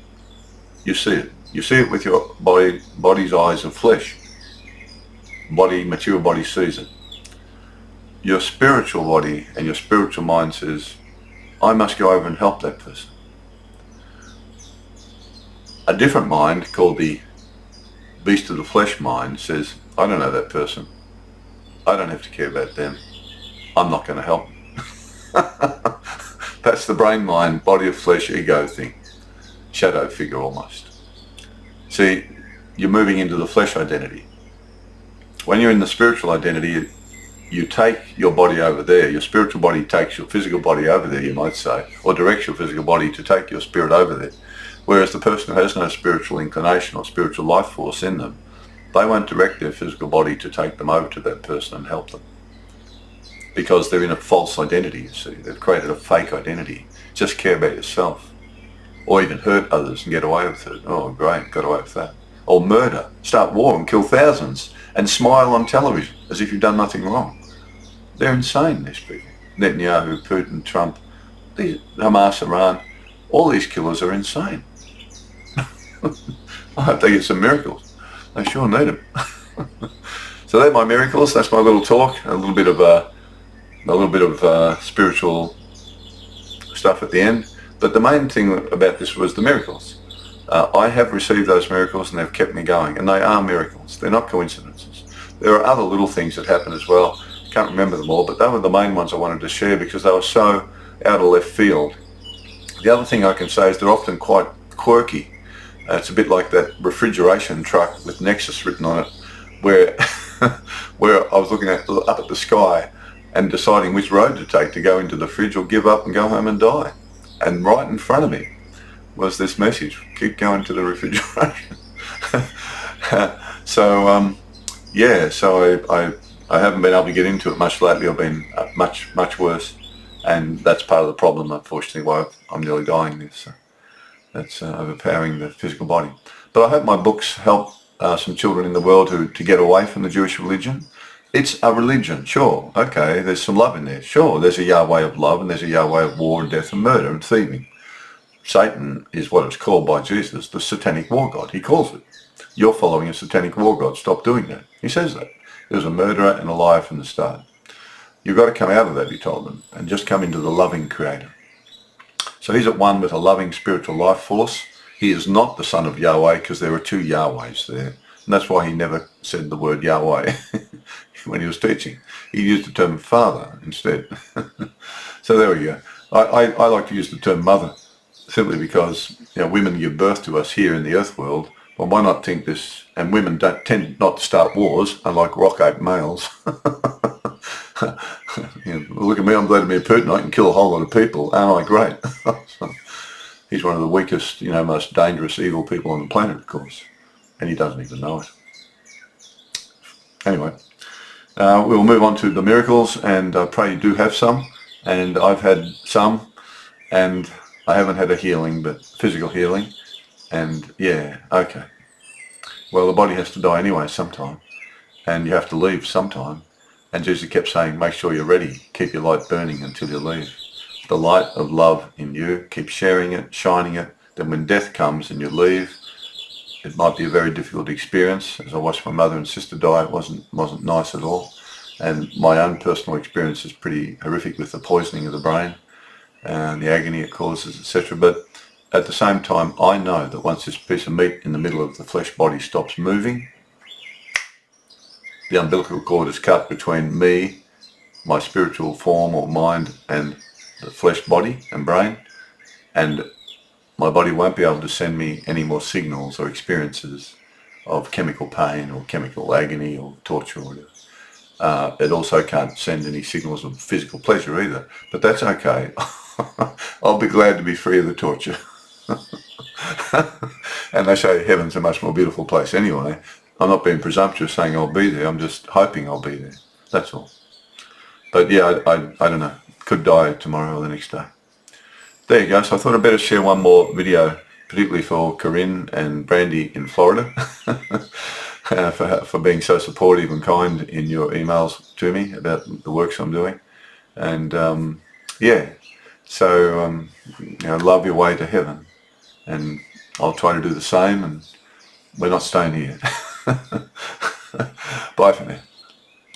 you see it. You see it with your body's eyes of flesh. Mature body sees it. Your spiritual body and your spiritual mind says, I must go over and help that person. A different mind, called the beast of the flesh mind, says, I don't know that person. I don't have to care about them. I'm not going to help them. That's the brain mind, body of flesh, ego thing. Shadow figure almost. See, you're moving into the flesh identity. When you're in the spiritual identity, you take your body over there. Your spiritual body takes your physical body over there, you might say, or directs your physical body to take your spirit over there. Whereas the person who has no spiritual inclination or spiritual life force in them, they won't direct their physical body to take them over to that person and help them. Because they're in a false identity, you see. They've created a fake identity. Just care about yourself. Or even hurt others and get away with it. Oh, great, got away with that. Or murder, start war and kill thousands and smile on television as if you've done nothing wrong. They're insane, these people. Netanyahu, Putin, Trump, Hamas, Iran, all these killers are insane. I hope they get some miracles. They sure need them. So they're my miracles. That's my little talk. A little bit of spiritual stuff at the end. But the main thing about this was the miracles. I have received those miracles and they've kept me going. And they are miracles. They're not coincidences. There are other little things that happen as well. Can't remember them all, but they were the main ones I wanted to share because they were so out of left field. The other thing I can say is they're often quite quirky. It's a bit like that refrigeration truck with Nexus written on it, where where I was looking up at the sky and deciding which road to take, to go into the fridge or give up and go home and die. And right in front of me was this message: keep going to the refrigeration. So I haven't been able to get into it much lately. I've been much worse, and that's part of the problem, unfortunately, why I'm nearly dying this. So that's overpowering the physical body. But I hope my books help some children in the world to get away from the Jewish religion. It's a religion, sure. Okay, there's some love in there. Sure, there's a Yahweh of love and there's a Yahweh of war and death and murder and thieving. Satan is what it's called by Jesus, the satanic war god. He calls it. You're following a satanic war god. Stop doing that. He says that. He was a murderer and a liar from the start. You've got to come out of that, he told them, and just come into the loving creator. So he's at one with a loving spiritual life force. He is not the son of Yahweh because there are two Yahwehs there. And that's why he never said the word Yahweh when he was teaching. He used the term father instead. So there we go. I like to use the term mother simply because women give birth to us here in the earth world. Well, why not think this? And women tend not to start wars, unlike rock-ape males. Look at me, I'm Vladimir Putin. I can kill a whole lot of people. Aren't I great? He's one of the weakest, most dangerous, evil people on the planet, of course. And he doesn't even know it. Anyway, we'll move on to the miracles, and I pray you do have some. And I've had some, and I haven't had a healing, but physical healing. And yeah, okay. Well, the body has to die anyway sometime, and you have to leave sometime. And Jesus kept saying, make sure you're ready. Keep your light burning until you leave. The light of love in you, keep sharing it, shining it. Then when death comes and you leave, it might be a very difficult experience. As I watched my mother and sister die, it wasn't nice at all. And my own personal experience is pretty horrific with the poisoning of the brain and the agony it causes, etc. But at the same time, I know that once this piece of meat in the middle of the flesh body stops moving, the umbilical cord is cut between me, my spiritual form or mind, and the flesh body and brain, and my body won't be able to send me any more signals or experiences of chemical pain or chemical agony or torture or whatever. It also can't send any signals of physical pleasure either, but that's okay. I'll be glad to be free of the torture. And they say heaven's a much more beautiful place anyway. I'm not being presumptuous saying I'll be there. I'm just hoping I'll be there. That's all. But yeah, I don't know. Could die tomorrow or the next day. There you go. So I thought I'd better share one more video, particularly for Corinne and Brandy in Florida, for being so supportive and kind in your emails to me about the works I'm doing. And yeah, so love your way to heaven, and I'll try to do the same. And we're not staying here. Bye for now.